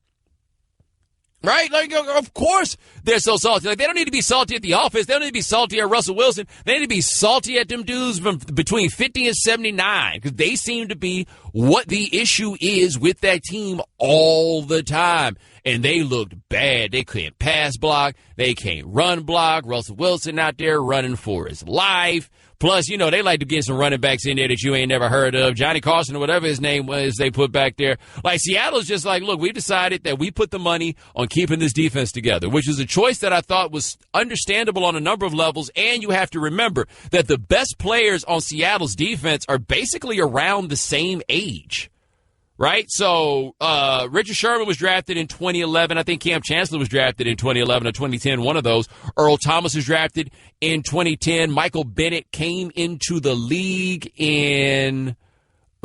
S3: Right? Of course they're so salty. They don't need to be salty at the offense. They don't need to be salty at Russell Wilson. They need to be salty at them dudes from between 50 and 79 because they seem to be what the issue is with that team all the time. And they looked bad. They can't pass block. They can't run block. Russell Wilson out there running for his life. Plus, they like to get some running backs in there that you ain't never heard of. Johnny Carson or whatever his name was they put back there. Seattle's just look, we've decided that we put the money on keeping this defense together, which is a choice that I thought was understandable on a number of levels. And you have to remember that the best players on Seattle's defense are basically around the same age. Right? So, Richard Sherman was drafted in 2011. I think Cam Chancellor was drafted in 2011 or 2010, one of those. Earl Thomas was drafted in 2010. Michael Bennett came into the league in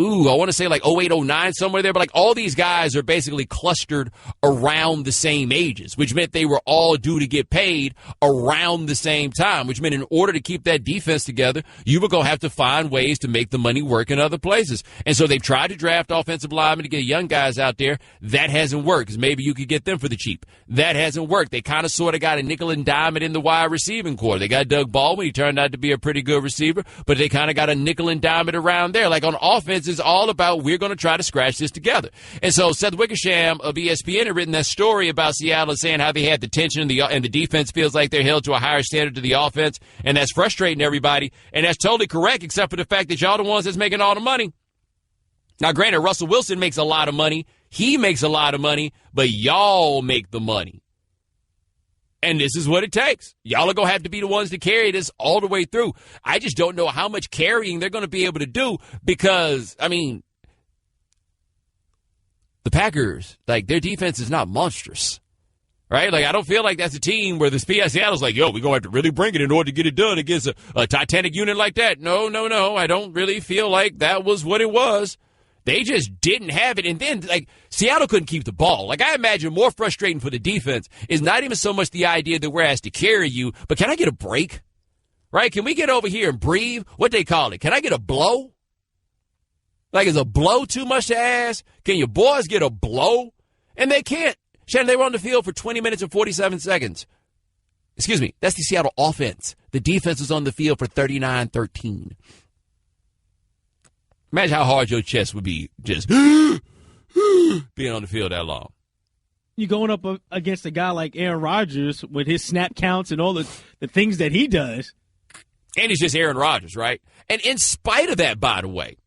S3: I want to say like 08, 09, somewhere there. But like all these guys are basically clustered around the same ages, which meant they were all due to get paid around the same time, which meant in order to keep that defense together, you were going to have to find ways to make the money work in other places. And so they've tried to draft offensive linemen to get young guys out there. That hasn't worked because maybe you could get them for the cheap. That hasn't worked. They kind of sort of got a nickel and dime it in the wide receiving core. They got Doug Baldwin. He turned out to be a pretty good receiver, but they kind of got a nickel and dime it around there. Like on offense, it's all about we're going to try to scratch this together. And so Seth Wickersham of ESPN had written that story about Seattle saying how they had the tension and the defense feels like they're held to a higher standard to the offense, and that's frustrating everybody. And that's totally correct, except for the fact that y'all the ones that's making all the money. Now, granted, Russell Wilson makes a lot of money. He makes a lot of money, but y'all make the money. And this is what it takes. Y'all are going to have to be the ones to carry this all the way through. I just don't know how much carrying they're going to be able to do because, I mean, the Packers, like, their defense is not monstrous, right? Like, I don't feel like that's a team where the Seattle's like, yo, we're going to have to really bring it in order to get it done against a Titanic unit like that. No. I don't really feel like that was what it was. They just didn't have it. And then, like, Seattle couldn't keep the ball. Like, I imagine more frustrating for the defense is not even so much the idea that we're asked to carry you, but can I get a break? Right? Can we get over here and breathe? What they call it? Can I get a blow? Like, is a blow too much to ask? Can your boys get a blow? And they can't. Shannon, they were on the field for 20 minutes and 47 seconds. Excuse me. That's the Seattle offense. The defense was on the field for 39-13. Imagine how hard your chest would be just being on the field that long.
S4: You're going up against a guy like Aaron Rodgers with his snap counts and all the things that he does.
S3: And he's just Aaron Rodgers, right? And in spite of that, by the way,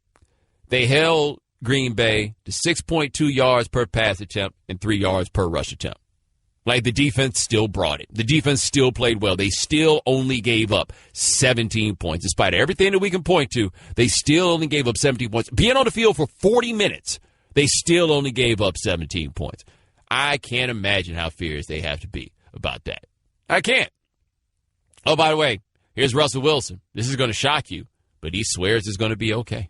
S3: they held Green Bay to 6.2 yards per pass attempt and 3 yards per rush attempt. Like, the defense still brought it. The defense still played well. They still only gave up 17 points. Despite everything that we can point to, they still only gave up 17 points. Being on the field for 40 minutes, they still only gave up 17 points. I can't imagine how furious they have to be about that. I can't. Oh, by the way, here's Russell Wilson. This is going to shock you, but he swears it's going to be okay.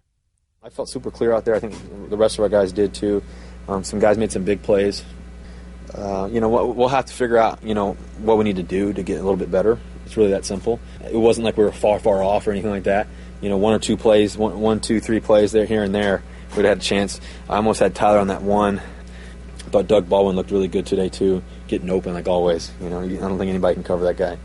S17: I felt super clear out there. I think the rest of our guys did too. Some guys made some big plays. We'll have to figure out, what we need to do to get a little bit better. It's really that simple. It wasn't like we were far off or anything like that. One or two plays, one, two, three plays there, here and there, we'd have had a chance. I almost had Tyler on that one. I thought Doug Baldwin looked really good today too, getting open like always. I don't think anybody can cover that guy.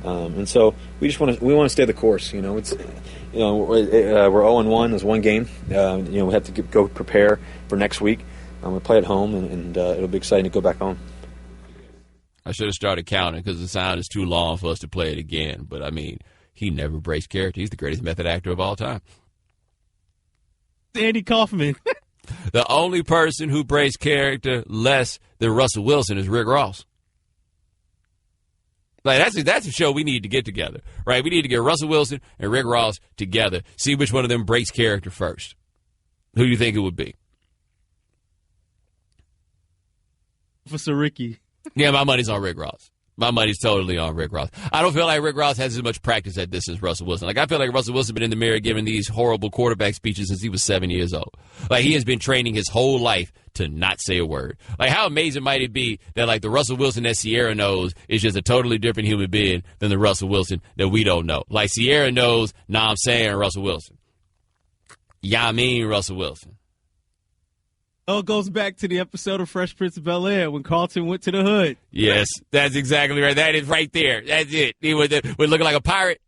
S17: And so we just want to stay the course. We're 0-1. There's one game. We have to go prepare for next week. We play at home, and it'll be exciting to go back home.
S3: I should have started counting because the sound is too long for us to play it again. But, I mean, he never breaks character. He's the greatest method actor of all time.
S4: Andy Kaufman.
S3: The only person who breaks character less than Russell Wilson is Rick Ross. Like, that's a show we need to get together, right? We need to get Russell Wilson and Rick Ross together, see which one of them breaks character first. Who do you think it would be?
S4: Officer Ricky.
S3: Yeah, my money's on Rick Ross. My money's totally on Rick Ross. I don't feel like Rick Ross has as much practice at this as Russell Wilson. Like, I feel like Russell Wilson has been in the mirror giving these horrible quarterback speeches since he was 7 years old. Like, he has been training his whole life to not say a word. Like, how amazing might it be that, like, the Russell Wilson that Sierra knows is just a totally different human being than the Russell Wilson that we don't know. Like, Sierra knows, I'm saying Russell Wilson. Yeah, I mean Russell Wilson.
S4: Oh, it goes back to the episode of Fresh Prince of Bel-Air when Carlton went to the hood.
S3: Yes, that's exactly right. That is right there. That's it. He was looking like a pirate.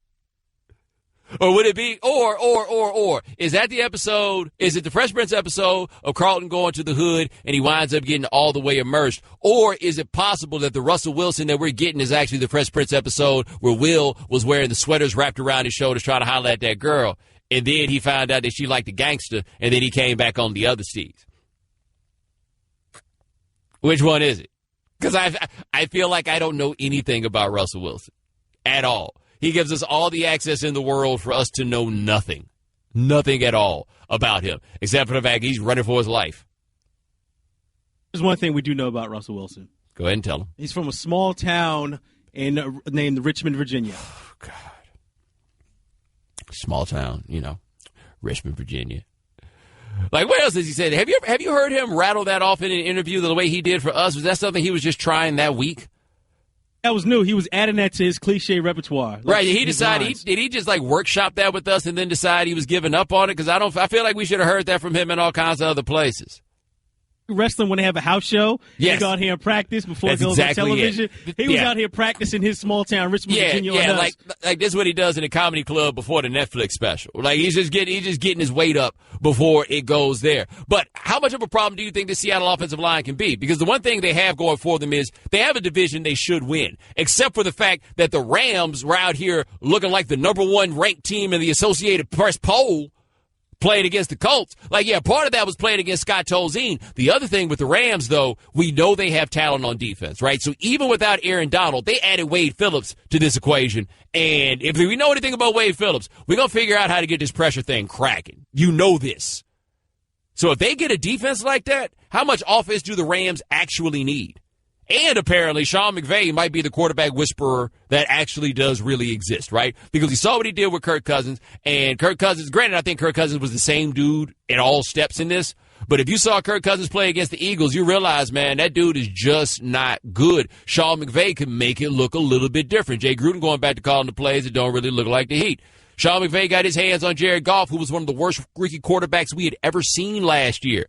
S3: Or would it be, or, is that the episode, is it the Fresh Prince episode of Carlton going to the hood and he winds up getting all the way immersed? Or is it possible that the Russell Wilson that we're getting is actually the Fresh Prince episode where Will was wearing the sweaters wrapped around his shoulders trying to holler at that girl, and then he found out that she liked the gangster, and then he came back on the other steeds? Which one is it? Because I feel like I don't know anything about Russell Wilson at all. He gives us all the access in the world for us to know nothing. Nothing at all about him, except for the fact he's running for his life.
S4: There's one thing we do know about Russell Wilson.
S3: Go ahead and tell him.
S4: He's from a small town named Richmond, Virginia.
S3: Oh, God. Small town, Richmond, Virginia. Like, what else has he said? Have you heard him rattle that off in an interview the way he did for us? Was that something he was just trying that week?
S4: That was new. He was adding that to his cliche repertoire.
S3: Right. He decided, did he just like workshop that with us and then decide he was giving up on it? Because I feel like we should have heard that from him in all kinds of other places.
S4: Wrestling when they have a house show,
S3: yes.
S4: They go out here and practice before
S3: That's
S4: it goes
S3: exactly
S4: on television.
S3: it.
S4: He was out here practicing his small town, Richmond, Virginia.
S3: Yeah, like this is what he does in a comedy club before the Netflix special. Like he's just getting his weight up before it goes there. But how much of a problem do you think the Seattle offensive line can be? Because the one thing they have going for them is they have a division they should win, except for the fact that the Rams were out here looking like the number one ranked team in the Associated Press poll. Played against the Colts. Like, yeah, part of that was playing against Scott Tolzien. The other thing with the Rams, though, we know they have talent on defense, right? So even without Aaron Donald, they added Wade Phillips to this equation. And if we know anything about Wade Phillips, we're going to figure out how to get this pressure thing cracking. You know this. So if they get a defense like that, how much offense do the Rams actually need? And apparently, Sean McVay might be the quarterback whisperer that actually does really exist, right? Because we saw what he did with Kirk Cousins. And Kirk Cousins, granted, I think Kirk Cousins was the same dude at all steps in this. But if you saw Kirk Cousins play against the Eagles, you realize, man, that dude is just not good. Sean McVay can make it look a little bit different. Jay Gruden going back to calling the plays that don't really look like the Heat. Sean McVay got his hands on Jared Goff, who was one of the worst rookie quarterbacks we had ever seen last year.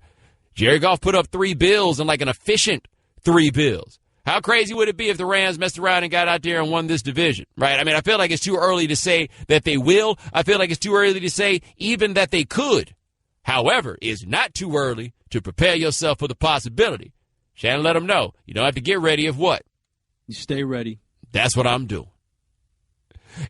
S3: Jared Goff put up 3 bills and like an efficient 3 bills. How crazy would it be if the Rams messed around and got out there and won this division, right? I mean, I feel like it's too early to say that they will. I feel like it's too early to say even that they could. However, it's not too early to prepare yourself for the possibility. Shannon let them know. You don't have to get ready if what?
S4: You stay ready.
S3: That's what I'm doing.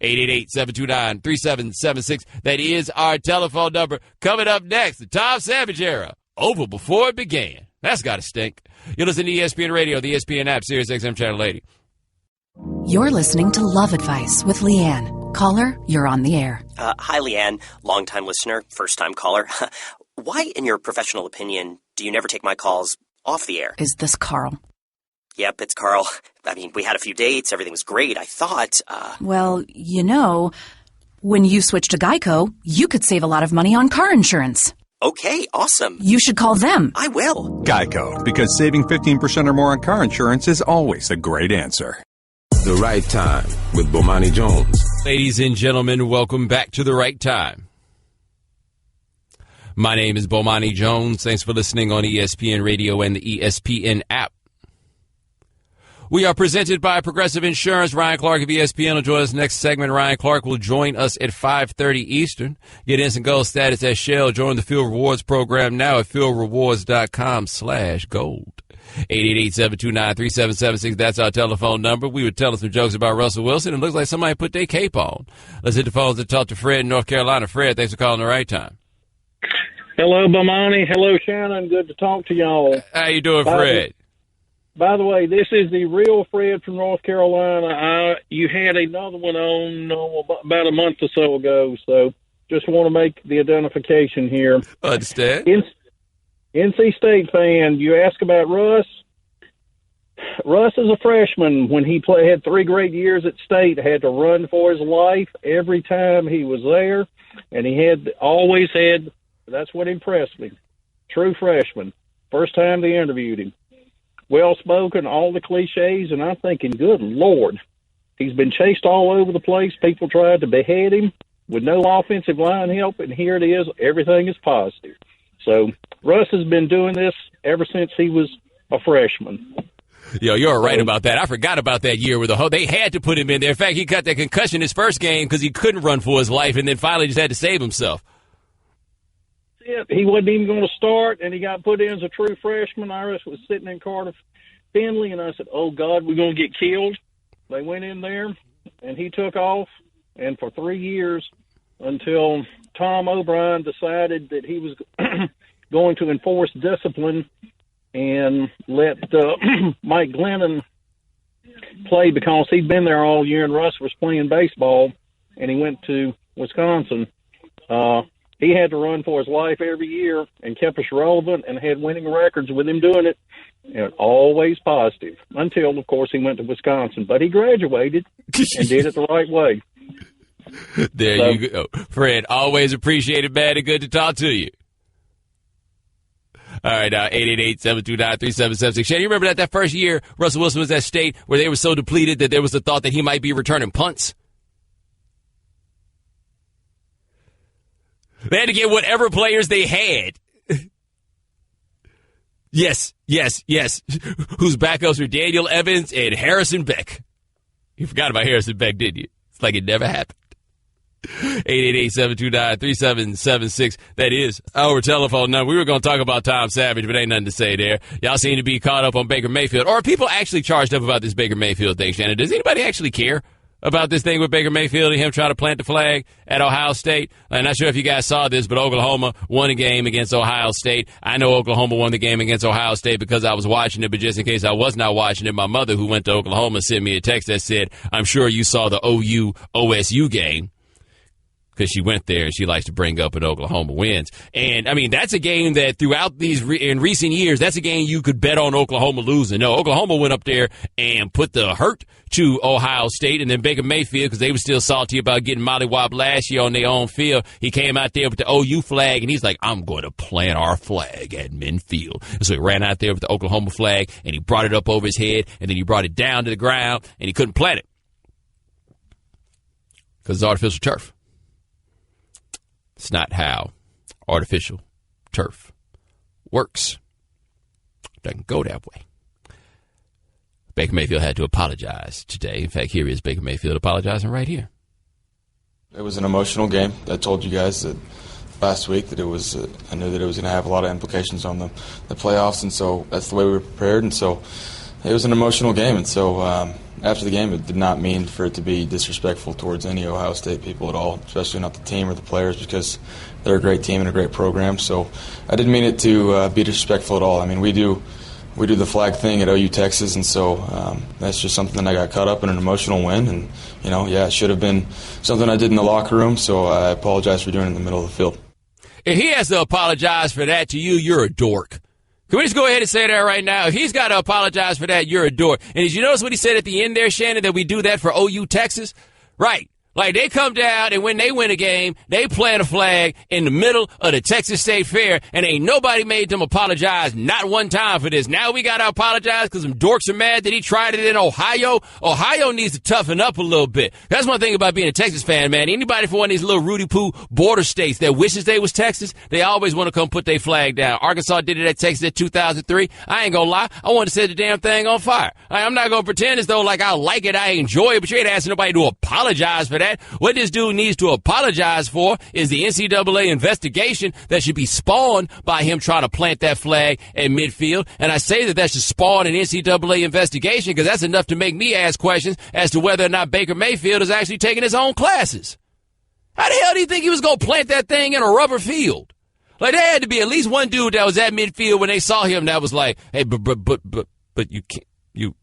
S3: 888-729-3776. That is our telephone number. Coming up next, the Tom Savage era. Over before it began. That's got to stink. You listen to ESPN Radio, the ESPN app, Sirius XM Channel 80.
S18: You're listening to Love Advice with Leanne. Caller, you're on the air.
S19: Hi, Leanne. Longtime listener, first-time caller. Why, in your professional opinion, do you never take my calls off the air?
S18: Is this Carl?
S19: Yep, it's Carl. I mean, we had a few dates. Everything was great. I thought,
S18: Well, you know, when you switch to Geico, you could save a lot of money on car insurance.
S19: Okay, awesome.
S18: You should call them.
S19: I will.
S9: Geico, because saving 15% or more on car insurance is always a great answer.
S2: The Right Time with Bomani Jones.
S3: Ladies and gentlemen, welcome back to The Right Time. My name is Bomani Jones. Thanks for listening on ESPN Radio and the ESPN app. We are presented by Progressive Insurance. Ryan Clark of ESPN will join us next segment. Ryan Clark will join us at 5:30 Eastern. Get instant gold status at Shell. Join the Fuel Rewards program now at fuelrewards.com/gold. 888-729-3776. That's our telephone number. We were telling some jokes about Russell Wilson. It looks like somebody put their cape on. Let's hit the phones and talk to Fred in North Carolina. Fred, thanks for calling The Right Time.
S20: Hello, Bomani. Hello, Shannon. Good to talk to y'all.
S3: How you doing, Fred?
S20: By the way, this is the real Fred from North Carolina. You had another one on about a month or so ago, so just want to make the identification here.
S3: Understand.
S20: NC State fan, you ask about Russ. Russ is a freshman. When he had 3 great years at State, had to run for his life every time he was there, and he always had. That's what impressed me. True freshman. First time they interviewed him. Well-spoken, all the cliches, and I'm thinking, good Lord, he's been chased all over the place. People tried to behead him with no offensive line help, and here it is. Everything is positive. So Russ has been doing this ever since he was a freshman.
S3: Yo, you're right about that. I forgot about that year with they had to put him in there. In fact, he got that concussion his first game because he couldn't run for his life, and then finally just had to save himself.
S20: He wasn't even going to start, and he got put in as a true freshman. I was sitting in Cardiff Finley, and I said, oh, God, we're going to get killed. They went in there, and he took off, and for 3 years until Tom O'Brien decided that he was going to enforce discipline and let Mike Glennon play because he'd been there all year, and Russ was playing baseball, and he went to Wisconsin. He had to run for his life every year and kept us relevant and had winning records with him doing it. And always positive until, of course, he went to Wisconsin. But he graduated and did it the right way.
S3: There you go. Fred, always appreciate it, man, and good to talk to you. All right, 888-729-3776. Shannon, you remember that first year Russell Wilson was at State where they were so depleted that there was the thought that he might be returning punts? They had to get whatever players they had. Yes. Whose backups were Daniel Evans and Harrison Beck. You forgot about Harrison Beck, didn't you? It's like it never happened. 888-729-3776. That is our telephone number. We were going to talk about Tom Savage, but ain't nothing to say there. Y'all seem to be caught up on Baker Mayfield. Or are people actually charged up about this Baker Mayfield thing, Shannon? Does anybody actually care about this thing with Baker Mayfield and him trying to plant the flag at Ohio State? I'm not sure if you guys saw this, but Oklahoma won a game against Ohio State. I know Oklahoma won the game against Ohio State because I was watching it, but just in case I was not watching it, my mother, who went to Oklahoma, sent me a text that said, I'm sure you saw the OU-OSU game, because she went there and she likes to bring up when Oklahoma wins. And, I mean, that's a game that throughout in recent years, that's a game you could bet on Oklahoma losing. No, Oklahoma went up there and put the hurt to Ohio State, and then Baker Mayfield, because they were still salty about getting mollywopped last year on their own field, he came out there with the OU flag, and he's like, I'm going to plant our flag at midfield. And so he ran out there with the Oklahoma flag, and he brought it up over his head, and then he brought it down to the ground, and he couldn't plant it because it's artificial turf. It's not how artificial turf works. It doesn't go that way. Baker Mayfield had to apologize today. In fact, here is Baker Mayfield apologizing right here.
S21: It was an emotional game. I told you guys that last week that it was. I knew that it was going to have a lot of implications on the playoffs, and so that's the way we were prepared. And so it was an emotional game. And so after the game, it did not mean for it to be disrespectful towards any Ohio State people at all, especially not the team or the players, because they're a great team and a great program. So I didn't mean it to be disrespectful at all. I mean, we do the flag thing at OU Texas, and so that's just something that I got caught up in, an emotional win. And, it should have been something I did in the locker room, so I apologize for doing it in the middle of the field.
S3: If he has to apologize for that to you, you're a dork. Can we just go ahead and say that right now? If he's got to apologize for that, you're a dork. And did you notice what he said at the end there, Shannon, that we do that for OU Texas? Right. Like, they come down, and when they win a game, they plant a flag in the middle of the Texas State Fair, and ain't nobody made them apologize not one time for this. Now we got to apologize because some dorks are mad that he tried it in Ohio. Ohio needs to toughen up a little bit. That's one thing about being a Texas fan, man. Anybody from one of these little Rudy-Poo border states that wishes they was Texas, they always want to come put their flag down. Arkansas did it at Texas in 2003. I ain't going to lie. I wanted to set the damn thing on fire. I'm not going to pretend as though like I like it, I enjoy it, but you ain't asking nobody to apologize for that. What this dude needs to apologize for is the NCAA investigation that should be spawned by him trying to plant that flag at midfield. And I say that should spawn an NCAA investigation because that's enough to make me ask questions as to whether or not Baker Mayfield is actually taking his own classes. How the hell do you think he was going to plant that thing in a rubber field? Like, there had to be at least one dude that was at midfield when they saw him that was like, hey, but you can't, you.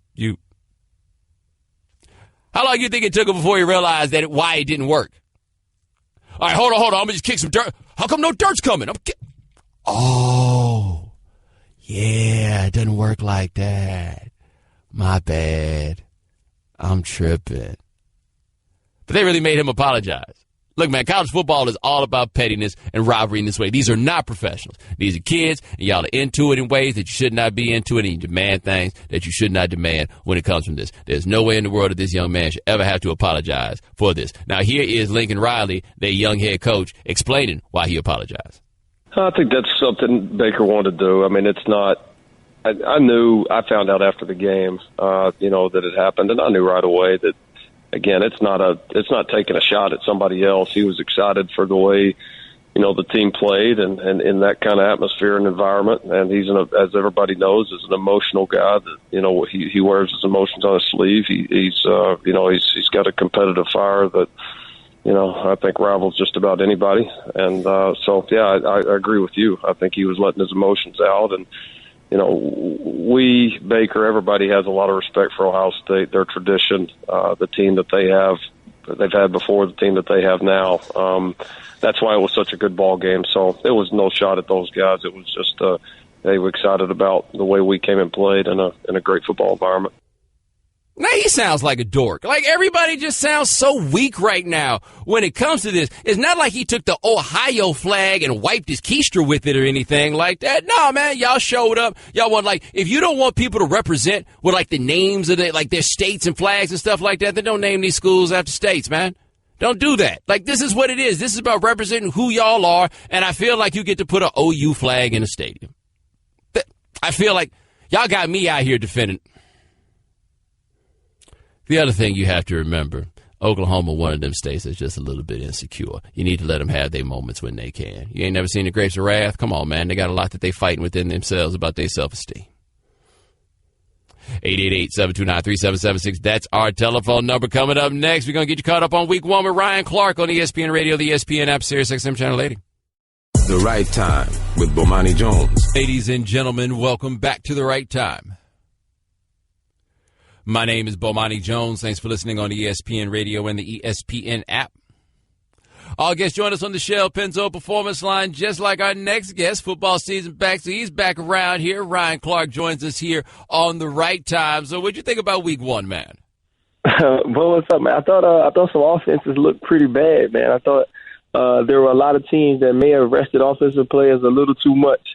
S3: How long do you think it took him before he realized why it didn't work? All right, hold on. I'm going to just kick some dirt. How come no dirt's coming? Oh, yeah, it doesn't work like that. My bad. I'm tripping. But they really made him apologize. Look, man, college football is all about pettiness and rivalry in this way. These are not professionals. These are kids, and y'all are into it in ways that you should not be into it, and you demand things that you should not demand when it comes from this. There's no way in the world that this young man should ever have to apologize for this. Now, here is Lincoln Riley, their young head coach, explaining why he apologized.
S22: I think that's something Baker wanted to do. I mean, it's not – I found out after the game, that it happened, and I knew right away that, again, it's not taking a shot at somebody else. He was excited for the way, the team played and in that kind of atmosphere and environment. And he's, as everybody knows, is an emotional guy that, he wears his emotions on his sleeve. He's got a competitive fire that, I think rivals just about anybody. And, I agree with you. I think he was letting his emotions out, and, Baker, everybody has a lot of respect for Ohio State, their tradition, the team that they've had before, the team that they have now. That's why it was such a good ball game. So it was no shot at those guys. It was just they were excited about the way we came and played in a great football environment.
S3: Now he sounds like a dork. Like, everybody just sounds so weak right now when it comes to this. It's not like he took the Ohio flag and wiped his keister with it or anything like that. No, man, y'all showed up. Y'all want, like, if you don't want people to represent with, like, the names of their states and flags and stuff like that, then don't name these schools after states, man. Don't do that. Like, this is what it is. This is about representing who y'all are, and I feel like you get to put an OU flag in a stadium. I feel like y'all got me out here defending. The other thing you have to remember, Oklahoma, one of them states that's just a little bit insecure. You need to let them have their moments when they can. You ain't never seen the Grapes of Wrath? Come on, man. They got a lot that they fighting within themselves about their self-esteem. 888-729-3776. That's our telephone number. Coming up next, we're going to get you caught up on Week 1 with Ryan Clark on ESPN Radio, the ESPN app, Sirius XM Channel 80.
S2: The Right Time with Bomani Jones.
S3: Ladies and gentlemen, welcome back to The Right Time. My name is Bomani Jones. Thanks for listening on ESPN Radio and the ESPN app. All guests join us on the Shell Penzo Performance Line, just like our next guest. Football season back, so he's back around here. Ryan Clark joins us here on The Right Time. So what'd you think about Week 1, man?
S1: Well, what's up, man? I thought some offenses looked pretty bad, man. I thought there were a lot of teams that may have rested offensive players a little too much.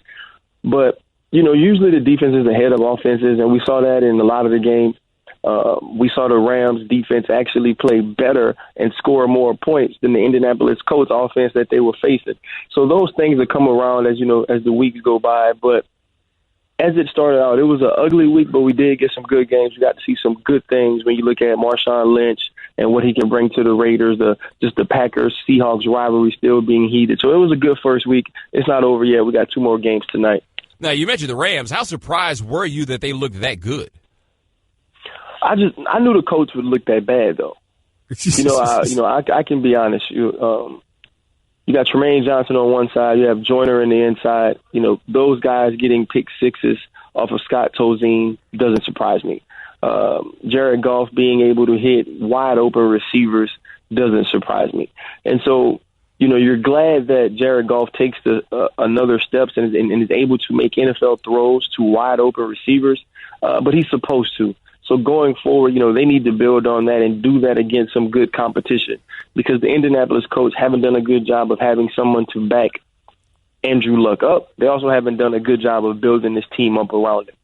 S1: But, usually the defense is ahead of offenses, and we saw that in a lot of the games. We saw the Rams defense actually play better and score more points than the Indianapolis Colts offense that they were facing. So those things will come around as the weeks go by. But as it started out, it was an ugly week, but we did get some good games. We got to see some good things when you look at Marshawn Lynch and what he can bring to the Raiders, the Packers-Seahawks rivalry still being heated. So it was a good first week. It's not over yet. We got 2 more games tonight.
S3: Now, you mentioned the Rams. How surprised were you that they looked that good?
S1: I knew the coach would look that bad though. I can be honest. You got Tremaine Johnson on one side, you have Joyner on the inside. Those guys getting pick sixes off of Scott Tozine doesn't surprise me. Jared Goff being able to hit wide open receivers doesn't surprise me. And so, you're glad that Jared Goff takes another steps and is able to make NFL throws to wide open receivers, but he's supposed to. So going forward, they need to build on that and do that against some good competition because the Indianapolis Colts haven't done a good job of having someone to back Andrew Luck up. They also haven't done a good job of building this team up around him.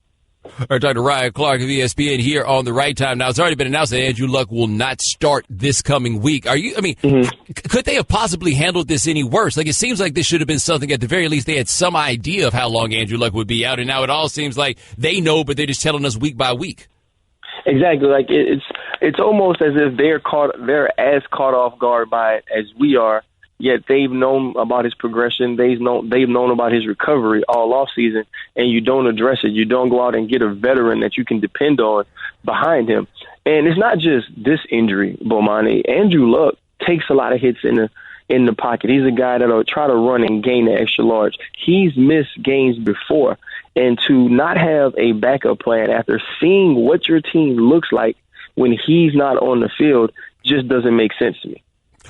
S3: All right, Dr. Ryan Clark of ESPN here on The Right Time. Now, it's already been announced that Andrew Luck will not start this coming week. Could they have possibly handled this any worse? Like, it seems like this should have been something, at the very least, they had some idea of how long Andrew Luck would be out, and now it all seems like they know, but they're just telling us week by week.
S1: Exactly. Like it's almost as if they're as caught off guard by it as we are. Yet they've known about his progression. They've known about his recovery all off season, and you don't address it. You don't go out and get a veteran that you can depend on behind him. And it's not just this injury, Bomani. Andrew Luck takes a lot of hits in the pocket. He's a guy that'll try to run and gain the extra large. He's missed games before. And to not have a backup plan after seeing what your team looks like when he's not on the field just doesn't make sense to me.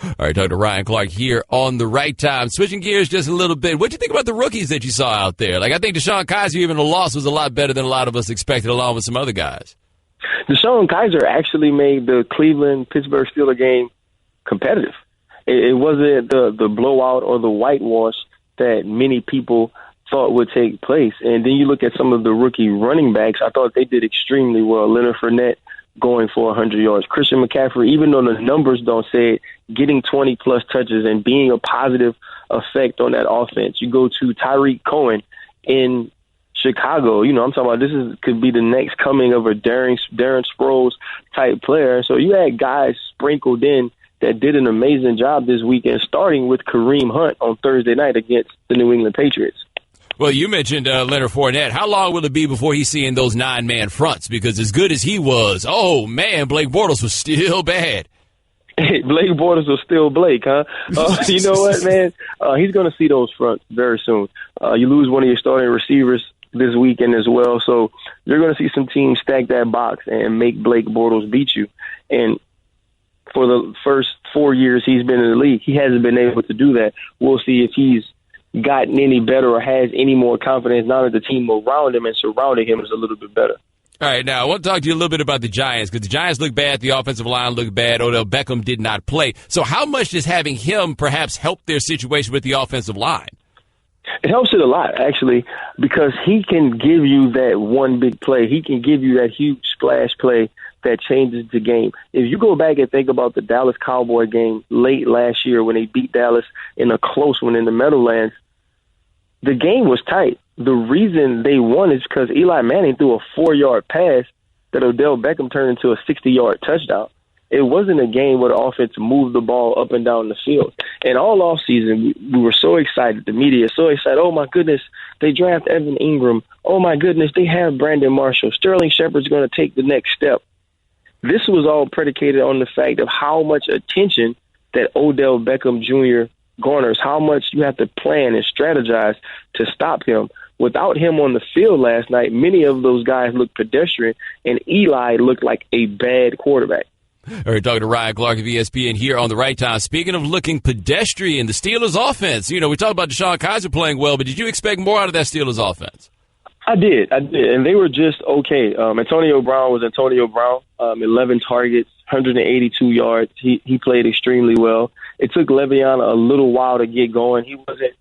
S3: All right, Dr. Ryan Clark here on The Right Time. Switching gears just a little bit. What do you think about the rookies that you saw out there? Like, I think Deshaun Kaiser, even the loss, was a lot better than a lot of us expected, along with some other guys.
S1: Deshaun Kaiser actually made the Cleveland-Pittsburgh Steelers game competitive. It wasn't the blowout or the whitewash that many people thought would take place. And then you look at some of the rookie running backs, I thought they did extremely well. Leonard Fournette going for 100 yards. Christian McCaffrey, even though the numbers don't say it, getting 20-plus touches and being a positive effect on that offense. You go to Tyreek Cohen in Chicago. I'm talking about could be the next coming of a Darren Sproles type player. So you had guys sprinkled in that did an amazing job this weekend, starting with Kareem Hunt on Thursday night against the New England Patriots.
S3: Well, you mentioned Leonard Fournette. How long will it be before he's seeing those 9-man fronts? Because as good as he was, oh, man, Blake Bortles was still bad.
S1: Blake Bortles was still Blake, huh? You know what, man? He's going to see those fronts very soon. You lose one of your starting receivers this weekend as well, so you're going to see some teams stack that box and make Blake Bortles beat you. And for the first 4 years he's been in the league, he hasn't been able to do that. We'll see if he's gotten any better or has any more confidence now that the team around him and surrounding him is a little bit better.
S3: All right, now I want to talk to you a little bit about the Giants because the Giants look bad. The offensive line looked bad. Odell Beckham did not play. So how much does having him perhaps help their situation with the offensive line?
S1: It helps it a lot, actually, because he can give you that one big play. He can give you that huge splash play that changes the game. If you go back and think about the Dallas Cowboy game late last year when they beat Dallas in a close one in the Meadowlands, the game was tight. The reason they won is because Eli Manning threw a 4-yard pass that Odell Beckham turned into a 60-yard touchdown. It wasn't a game where the offense moved the ball up and down the field. And all offseason, we were so excited. The media so excited. Oh, my goodness, they draft Evan Ingram. Oh, my goodness, they have Brandon Marshall. Sterling Shepard's going to take the next step. This was all predicated on the fact of how much attention that Odell Beckham Jr. garners, how much you have to plan and strategize to stop him. Without him on the field last night, many of those guys looked pedestrian, and Eli looked like a bad quarterback.
S3: All right, talking to Ryan Clark of ESPN here on The Right Time. Speaking of looking pedestrian, the Steelers' offense, we talked about Deshaun Kaiser playing well, but did you expect more out of that Steelers' offense?
S1: I did, and they were just okay. Antonio Brown was Antonio Brown, 11 targets, 182 yards. He played extremely well. It took Le'Veon a little while to get going. He wasn't,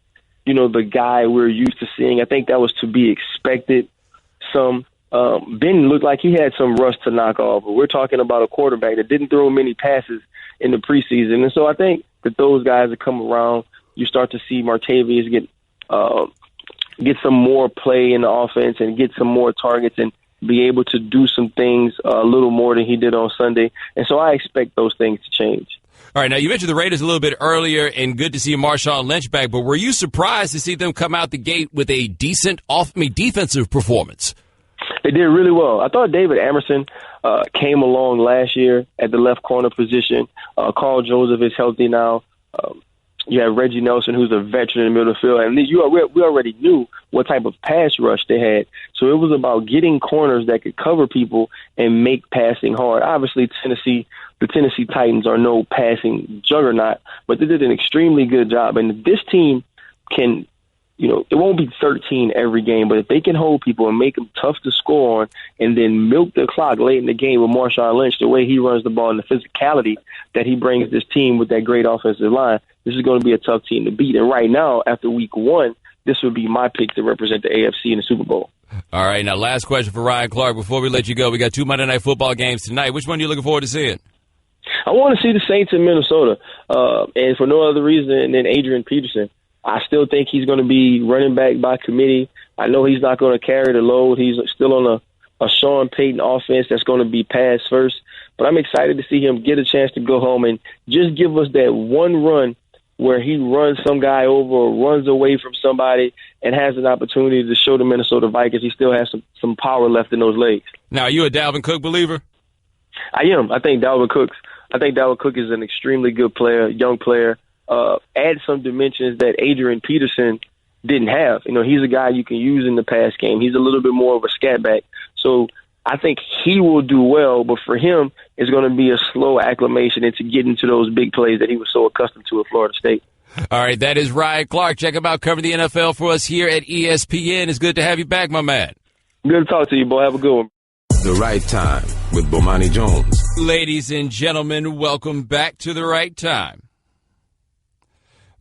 S1: the guy we're used to seeing. I think that was to be expected. Ben looked like he had some rust to knock off, but we're talking about a quarterback that didn't throw many passes in the preseason. And so I think that those guys that come around, you start to see Martavius get some more play in the offense and get some more targets and be able to do some things a little more than he did on Sunday. And so I expect those things to change.
S3: All right, now you mentioned the Raiders a little bit earlier, and good to see Marshawn Lynch back, but were you surprised to see them come out the gate with a decent defensive performance?
S1: They did really well. I thought David Amerson came along last year at the left corner position. Carl Joseph is healthy now. You have Reggie Nelson, who's a veteran in the middle of the field. And we already knew what type of pass rush they had. So it was about getting corners that could cover people and make passing hard. Obviously, the Tennessee Titans are no passing juggernaut, but they did an extremely good job. And this team can, it won't be 13 every game, but if they can hold people and make them tough to score on and then milk the clock late in the game with Marshawn Lynch, the way he runs the ball and the physicality that he brings this team with that great offensive line, this is going to be a tough team to beat. And right now, after week one, this would be my pick to represent the AFC in the Super Bowl.
S3: All right, now last question for Ryan Clark before we let you go. We got 2 Monday Night Football games tonight. Which one are you looking forward to seeing?
S1: I want to see the Saints in Minnesota, and for no other reason than Adrian Peterson. I still think he's going to be running back by committee. I know he's not going to carry the load. He's still on a Sean Payton offense that's going to be pass first. But I'm excited to see him get a chance to go home and just give us that one run where he runs some guy over or runs away from somebody and has an opportunity to show the Minnesota Vikings he still has some power left in those legs.
S3: Now, are you a Dalvin Cook believer?
S1: I am. I think Dalvin Cook is an extremely good player, young player. Add some dimensions that Adrian Peterson didn't have. He's a guy you can use in the pass game. He's a little bit more of a scat back. So I think he will do well, but for him, it's going to be a slow acclimation into getting to those big plays that he was so accustomed to at Florida State.
S3: All right, that is Ryan Clark. Check him out covering the NFL for us here at ESPN. It's good to have you back, my man.
S1: Good to talk to you, boy. Have a good one.
S2: The Right Time with Bomani Jones.
S3: Ladies and gentlemen, welcome back to The Right Time.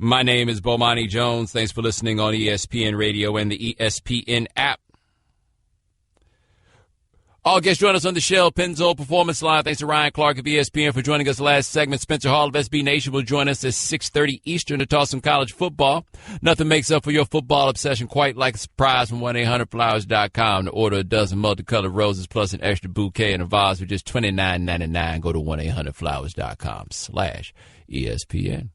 S3: My name is Bomani Jones. Thanks for listening on ESPN Radio and the ESPN app. All guests join us on the Shell Pennzoil Performance Line. Thanks to Ryan Clark of ESPN for joining us last segment. Spencer Hall of SB Nation will join us at 6:30 Eastern to talk some college football. Nothing makes up for your football obsession quite like a surprise from 1-800-Flowers.com to order a dozen multicolored roses plus an extra bouquet and a vase for just $29.99. Go to 1-800-Flowers.com/ESPN.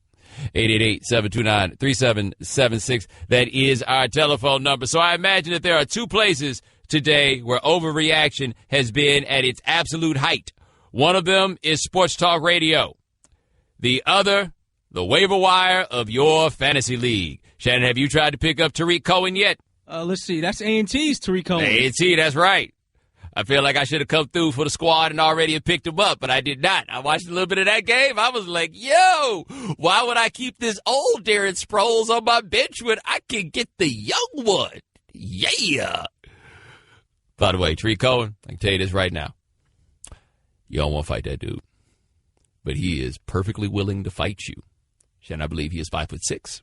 S3: 888-729-3776. That is our telephone number. So I imagine that there are two places today where overreaction has been at its absolute height. One of them is Sports Talk Radio. The other, the waiver wire of your fantasy league. Shannon, have you tried to pick up Tariq Cohen yet?
S4: Let's see. That's A&T's Tariq Cohen.
S3: A&T, that's right. I feel like I should have come through for the squad and already have picked him up, but I did not. I watched a little bit of that game. I was like, yo, why would I keep this old Darren Sproles on my bench when I can get the young one? Yeah. By the way, Tariq Cohen, I can tell you this right now. You don't want to fight that dude. But he is perfectly willing to fight you. And I believe he is 5'6".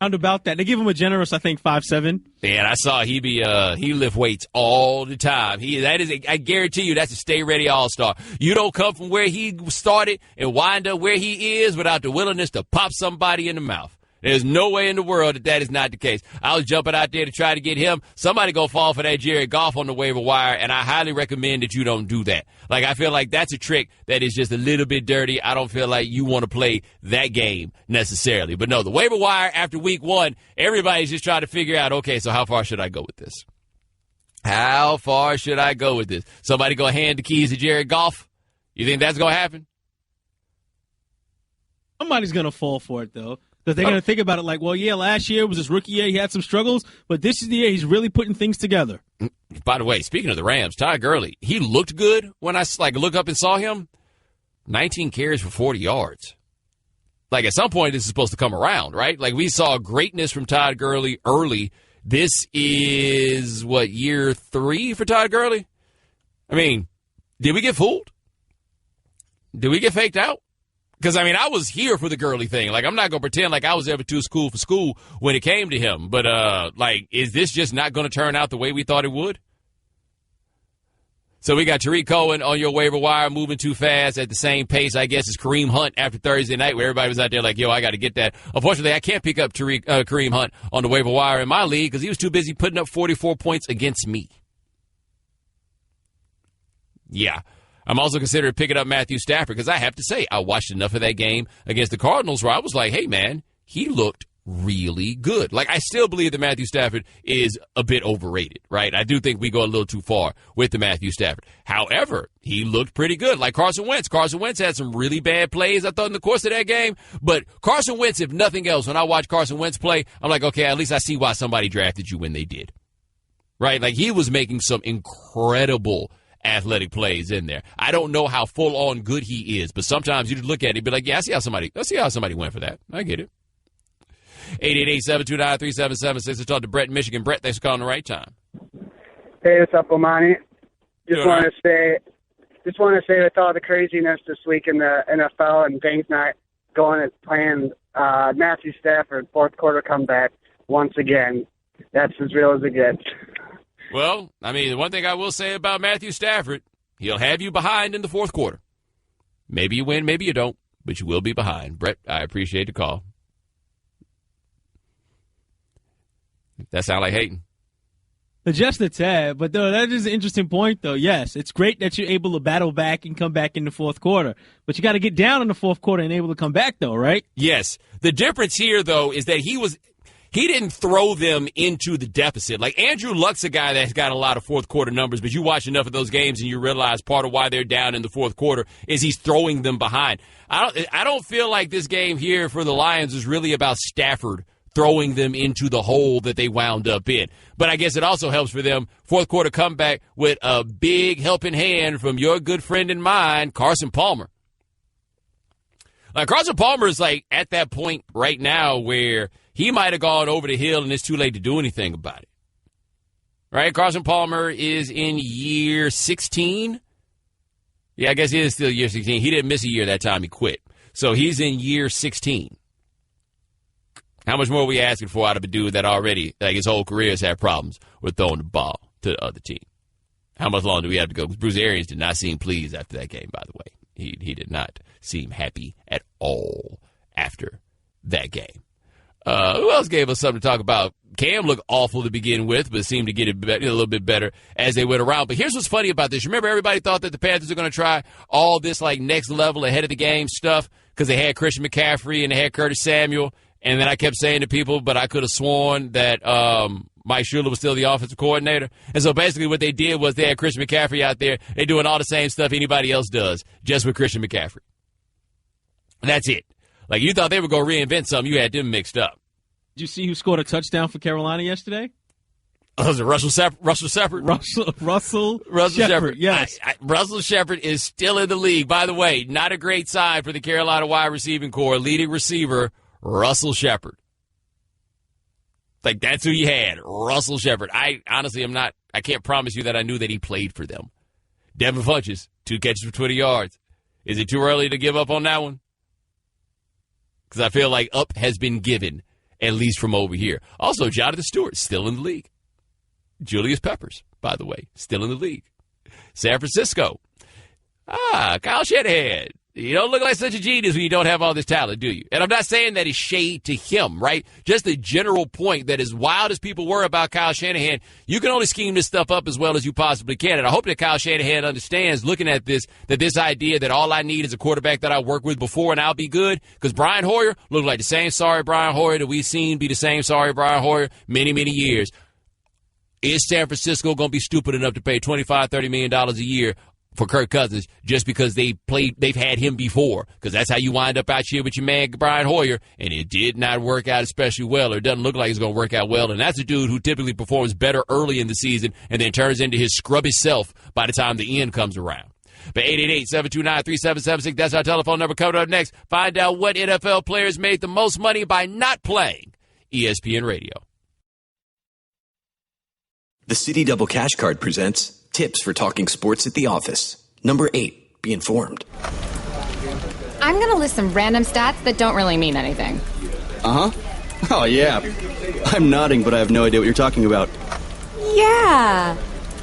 S4: About that. They give him a generous, I think, 5'7".
S3: And I saw he lift weights all the time. I guarantee you that's a stay ready all-star. You don't come from where he started and wind up where he is without the willingness to pop somebody in the mouth. There's no way in the world that is not the case. I was jumping out there to try to get him. Somebody go fall for that Jared Goff on the waiver wire, and I highly recommend that you don't do that. Like, I feel like that's a trick that is just a little bit dirty. I don't feel like you want to play that game necessarily. But no, the waiver wire after week 1, everybody's just trying to figure out, okay, so how far should I go with this? How far should I go with this? Somebody go hand the keys to Jared Goff? You think that's going to happen?
S4: Somebody's going to fall for it, though. Because they're going to think about it like, well, yeah, last year was his rookie year. He had some struggles, but this is the year he's really putting things together.
S3: By the way, speaking of the Rams, Todd Gurley, he looked good when I looked up and saw him. 19 carries for 40 yards. Like, at some point, this is supposed to come around, right? Like, we saw greatness from Todd Gurley early. This is, year 3 for Todd Gurley? I mean, did we get fooled? Did we get faked out? Because, I mean, I was here for the Gurley thing. Like, I'm not going to pretend like I was ever too cool for school when it came to him. But, is this just not going to turn out the way we thought it would? So we got Tariq Cohen on your waiver wire moving too fast at the same pace, I guess, as Kareem Hunt after Thursday night where everybody was out there like, yo, I got to get that. Unfortunately, I can't pick up Kareem Hunt on the waiver wire in my league because he was too busy putting up 44 points against me. Yeah. I'm also considering picking up Matthew Stafford because I have to say I watched enough of that game against the Cardinals where I was like, hey, man, he looked really good. Like, I still believe that Matthew Stafford is a bit overrated, right? I do think we go a little too far with the Matthew Stafford. However, he looked pretty good. Like Carson Wentz. Carson Wentz had some really bad plays, I thought, in the course of that game. But Carson Wentz, if nothing else, when I watch Carson Wentz play, I'm like, okay, at least I see why somebody drafted you when they did. Right? Like, he was making some incredible athletic plays in there. I don't know how full-on good he is, but sometimes you just look at it and be like, yeah, I see how somebody went for that. I get it. 888-729-3776. Let's talk to Brett in Michigan. Brett, thanks for calling the right time.
S5: Hey, what's up, Bomani? Just want to say with all the craziness this week in the NFL and things not going as planned, Matthew Stafford, fourth quarter comeback once again. That's as real as it gets.
S3: Well, I mean, the one thing I will say about Matthew Stafford, he'll have you behind in the fourth quarter. Maybe you win, maybe you don't, but you will be behind. Brett, I appreciate the call. That sound like hating.
S4: Just a tad, but though that is an interesting point, though. Yes, it's great that you're able to battle back and come back in the fourth quarter, but you got to get down in the fourth quarter and able to come back, though, right?
S3: Yes. The difference here, though, is that he didn't throw them into the deficit. Like, Andrew Luck's a guy that's got a lot of fourth quarter numbers, but you watch enough of those games and you realize part of why they're down in the fourth quarter is he's throwing them behind. I don't feel like this game here for the Lions is really about Stafford throwing them into the hole that they wound up in. But I guess it also helps for them. Fourth quarter comeback with a big helping hand from your good friend and mine, Carson Palmer. Carson Palmer is like at that point right now where he might have gone over the hill and it's too late to do anything about it. Right? Carson Palmer is in year 16. Yeah, I guess he is still year 16. He didn't miss a year that time he quit. So he's in year 16. How much more are we asking for out of a dude that already, like, his whole career has had problems with throwing the ball to the other team? How much longer do we have to go? Bruce Arians did not seem pleased after that game, by the way. He did not seem happy at all after that game. Who else gave us something to talk about? Cam looked awful to begin with, but seemed to get it a little bit better as they went around. But here's what's funny about this. Remember, everybody thought that the Panthers are going to try all this, like, next level ahead of the game stuff because they had Christian McCaffrey and they had Curtis Samuel. And then I kept saying to people, but I could have sworn that Mike Shula was still the offensive coordinator. And so basically what they did was they had Christian McCaffrey out there. They're doing all the same stuff anybody else does, just with Christian McCaffrey. And that's it. Like, you thought they were going to reinvent something. You had them mixed up.
S4: Did you see who scored a touchdown for Carolina yesterday?
S3: Was it Russell Shepard?
S4: Russell
S3: Shepard.
S4: Yes.
S3: Russell Shepard is still in the league. By the way, not a great sign for the Carolina wide receiving corps. Leading receiver, Russell Shepard. Like, that's who you had, Russell Shepard. I honestly am not I can't promise you that I knew that he played for them. Devin Funchess, 2 catches for 20 yards. Is it too early to give up on that one? Because I feel like up has been given, at least from over here. Also, Jonathan Stewart, still in the league. Julius Peppers, by the way, still in the league. San Francisco. Kyle Shanahan. You don't look like such a genius when you don't have all this talent, do you? And I'm not saying that is shade to him, right? Just the general point that as wild as people were about Kyle Shanahan, you can only scheme this stuff up as well as you possibly can. And I hope that Kyle Shanahan understands, looking at this, that this idea that all I need is a quarterback that I worked with before and I'll be good. Because Brian Hoyer looked like the same sorry Brian Hoyer that we've seen be the same sorry Brian Hoyer many, many years. Is San Francisco going to be stupid enough to pay $25, $30 million a year for Kirk Cousins just because they've had him before? Because that's how you wind up out here with your man Brian Hoyer, and it did not work out especially well, or it doesn't look like it's going to work out well. And that's a dude who typically performs better early in the season and then turns into his scrubby self by the time the end comes around. But 888-729-3776, that's our telephone number. Coming up next, find out what NFL players made the most money by not playing ESPN Radio.
S14: The Citi Double Cash Card presents Tips for Talking Sports at the Office. Number 8, be informed.
S6: I'm going to list some random stats that don't really mean anything.
S16: Uh-huh. Oh, yeah. I'm nodding, but I have no idea what you're talking about.
S6: Yeah,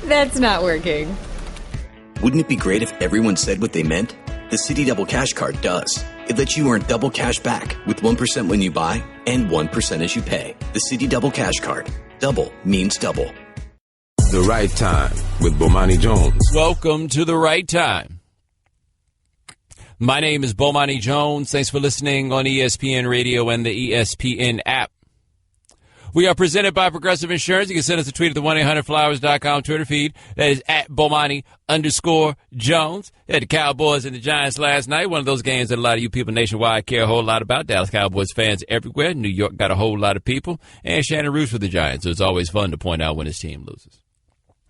S6: that's not working.
S14: Wouldn't it be great if everyone said what they meant? The Citi Double Cash Card does. It lets you earn double cash back with 1% when you buy and 1% as you pay. The Citi Double Cash Card. Double means double.
S2: The Right Time with Bomani Jones.
S3: Welcome to The Right Time. My name is Bomani Jones. Thanks for listening on ESPN Radio and the ESPN app. We are presented by Progressive Insurance. You can send us a tweet at the 1-800-Flowers.com Twitter feed. That is at Bomani_Jones. Had the Cowboys and the Giants last night. One of those games that a lot of you people nationwide care a whole lot about. Dallas Cowboys fans everywhere. New York got a whole lot of people. And Shannon roots for the Giants, so it's always fun to point out when his team loses.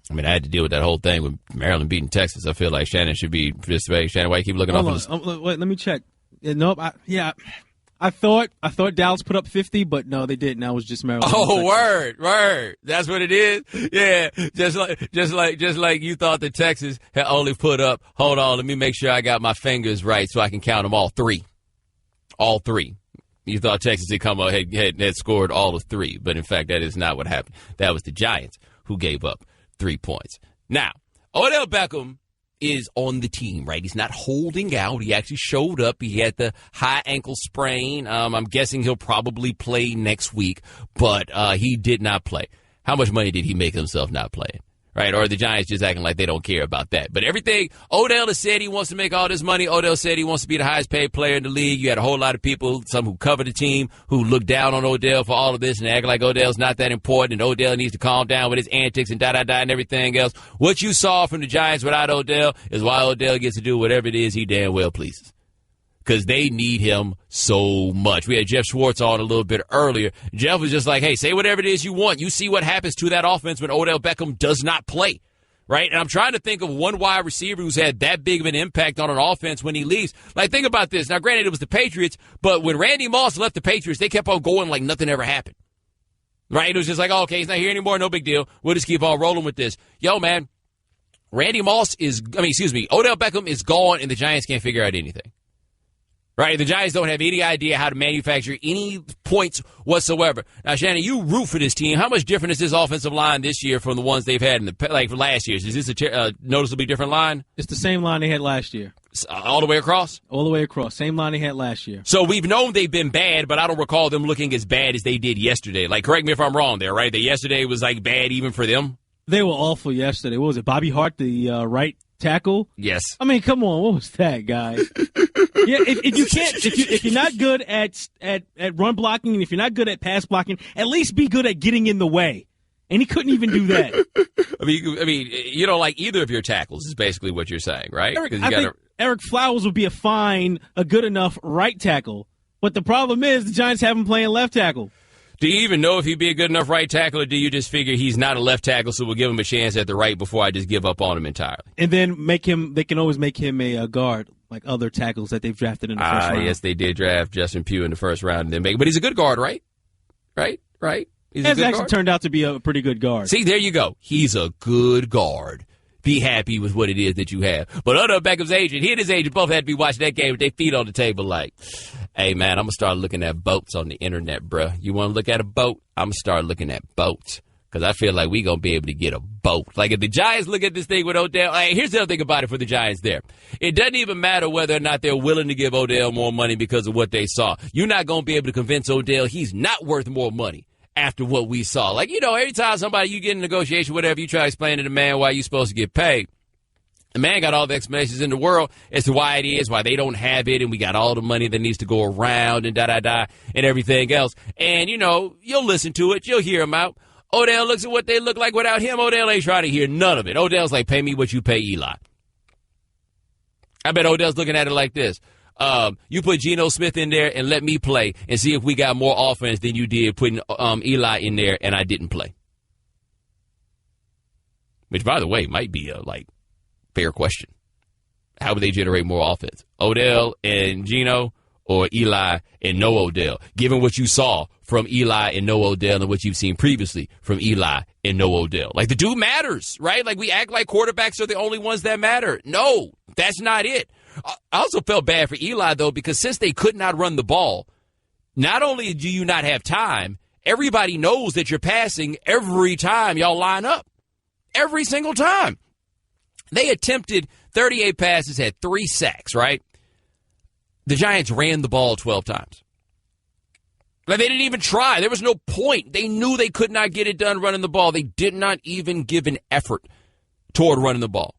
S3: I mean, I had to deal with that whole thing with Maryland beating Texas. I feel like Shannon should be participating. Shannon, why you keep looking off this?
S4: Wait, let me check. Nope. I thought Dallas put up 50, but no, they didn't. That was just Maryland.
S3: Oh, word. That's what it is. Yeah, just like you thought that Texas had only put up. Hold on, let me make sure I got my fingers right so I can count them all three. All three. You thought Texas had come up had scored all of 3, but in fact that is not what happened. That was the Giants who gave up 3 points. Now, Odell Beckham is on the team, right? He's not holding out. He actually showed up. He had the high ankle sprain. I'm guessing he'll probably play next week, but he did not play. How much money did he make himself not playing? Right? Or are the Giants just acting like they don't care about that? But everything, Odell has said he wants to make all this money. Odell said he wants to be the highest paid player in the league. You had a whole lot of people, some who cover the team, who look down on Odell for all of this and act like Odell's not that important and Odell needs to calm down with his antics and and everything else. What you saw from the Giants without Odell is why Odell gets to do whatever it is he damn well pleases. Because they need him so much. We had Jeff Schwartz on a little bit earlier. Jeff was just like, hey, say whatever it is you want. You see what happens to that offense when Odell Beckham does not play, right? And I'm trying to think of one wide receiver who's had that big of an impact on an offense when he leaves. Like, think about this. Now, granted, it was the Patriots, but when Randy Moss left the Patriots, they kept on going like nothing ever happened, right? It was just like, oh, okay, he's not here anymore. No big deal. We'll just keep on rolling with this. Yo, man, Odell Beckham is gone, and the Giants can't figure out anything. Right, the Giants don't have any idea how to manufacture any points whatsoever. Now, Shannon, you root for this team. How much different is this offensive line this year from the ones they've had in for last year's? Is this a noticeably different line?
S4: It's the same line they had last year.
S3: All the way across?
S4: All the way across. Same line they had last year.
S3: So we've known they've been bad, but I don't recall them looking as bad as they did yesterday. Like, correct me if I'm wrong there, right? That yesterday was like bad even for them?
S4: They were awful yesterday. What was it? Bobby Hart, the right tackle?
S3: Yes.
S4: I mean, come on. What was that, guy? Yeah, if you're not good at run blocking and if you're not good at pass blocking, at least be good at getting in the way. And he couldn't even do that.
S3: I mean, you don't like either of your tackles is basically what you're saying, right?
S4: I think Eric Flowers would be a good enough right tackle. But the problem is the Giants have him playing left tackle.
S3: Do you even know if he'd be a good enough right tackle, or do you just figure he's not a left tackle, so we'll give him a chance at the right before I just give up on him entirely?
S4: And then they can always make him a guard like other tackles that they've drafted in the first round.
S3: Yes, they did draft Justin Pugh in the first round. But he's a good guard, right? Right? He's
S4: has
S3: a good
S4: actually
S3: guard.
S4: turned out to be a pretty good guard.
S3: See, there you go. He's a good guard. Be happy with what it is that you have. But Odell Beckham's agent, he and his agent both had to be watching that game with their feet on the table like, hey, man, I'm going to start looking at boats on the internet, bruh. You want to look at a boat? I'm going to start looking at boats. Because I feel like we're going to be able to get a boat. Like, if the Giants look at this thing with Odell, hey, here's the other thing about it for the Giants there. It doesn't even matter whether or not they're willing to give Odell more money because of what they saw. You're not going to be able to convince Odell he's not worth more money after what we saw. Like, you know, every time somebody, you get in a negotiation, whatever, you try to explain to the man why you're supposed to get paid. The man got all the explanations in the world as to why it is, why they don't have it, and we got all the money that needs to go around and da-da-da and everything else. And, you know, you'll listen to it. You'll hear him out. Odell looks at what they look like without him. Odell ain't trying to hear none of it. Odell's like, pay me what you pay Eli. I bet Odell's looking at it like this. You put Geno Smith in there and let me play and see if we got more offense than you did putting Eli in there and I didn't play. Which, by the way, might be a, fair question. How would they generate more offense? Odell and Geno or Eli and no Odell? Given what you saw from Eli and no Odell and what you've seen previously from Eli and no Odell. Like, the dude matters, right? Like, we act like quarterbacks are the only ones that matter. No, that's not it. I also felt bad for Eli, though, because since they could not run the ball, not only do you not have time, everybody knows that you're passing every time y'all line up. Every single time. They attempted 38 passes, had 3 sacks, right? The Giants ran the ball 12 times. Like, they didn't even try. There was no point. They knew they could not get it done running the ball. They did not even give an effort toward running the ball.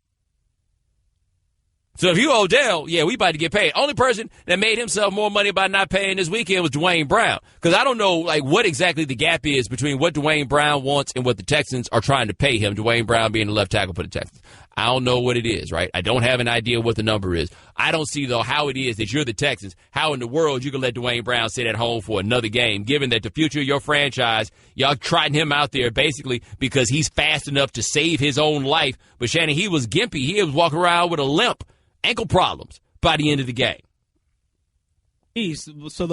S3: So if you Odell, yeah, we about to get paid. Only person that made himself more money by not paying this weekend was Dwayne Brown. Because I don't know, what exactly the gap is between what Dwayne Brown wants and what the Texans are trying to pay him, Dwayne Brown being the left tackle for the Texans. I don't know what it is, right? I don't have an idea what the number is. I don't see, though, how it is that you're the Texans, how in the world you can let Dwayne Brown sit at home for another game, given that the future of your franchise, y'all trotting him out there basically because he's fast enough to save his own life. But, Shannon, he was gimpy. He was walking around with a limp, ankle problems by the end of the game.
S4: So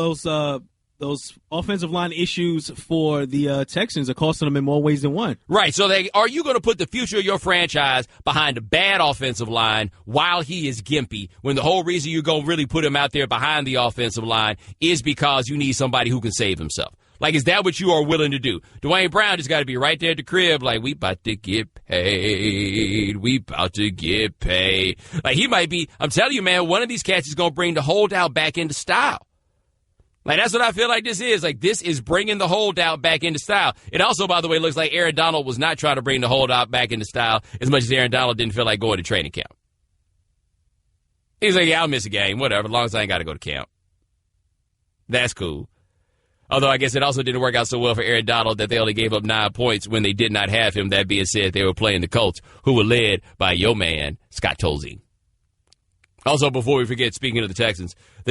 S4: those offensive line issues for the Texans are costing them in more ways than one.
S3: Right. So are you going to put the future of your franchise behind a bad offensive line while he is gimpy, when the whole reason you're going to really put him out there behind the offensive line is because you need somebody who can save himself? Like, is that what you are willing to do? Dwayne Brown just got to be right there at the crib like, we about to get paid. We about to get paid. Like, he might be, I'm telling you, man, one of these cats is going to bring the holdout back into style. Like, that's what I feel like this is. Like, this is bringing the holdout back into style. It also, by the way, looks like Aaron Donald was not trying to bring the holdout back into style as much as Aaron Donald didn't feel like going to training camp. He's like, yeah, I'll miss a game, whatever, as long as I ain't got to go to camp. That's cool. Although I guess it also didn't work out so well for Aaron Donald that they only gave up 9 points when they did not have him. That being said, they were playing the Colts, who were led by your man, Scott Tolzien. Also, before we forget, speaking of the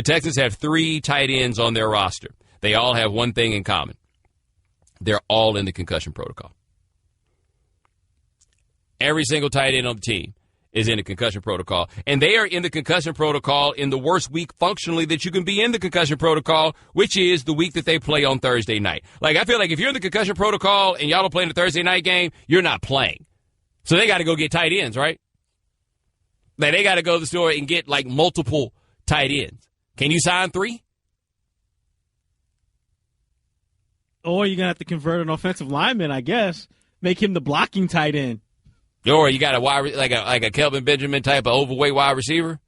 S3: Texans have 3 tight ends on their roster. They all have one thing in common. They're all in the concussion protocol. Every single tight end on the team is in the concussion protocol. And they are in the concussion protocol in the worst week functionally that you can be in the concussion protocol, which is the week that they play on Thursday night. Like, I feel like if you're in the concussion protocol and y'all don't play in the Thursday night game, you're not playing. So they got to go get tight ends, right? Like, they got to go to the store and get, multiple tight ends. Can you sign 3?
S4: Or you're going to have to convert an offensive lineman, I guess. Make him the blocking tight end.
S3: Or you got a wide, like a Kelvin Benjamin type of overweight wide receiver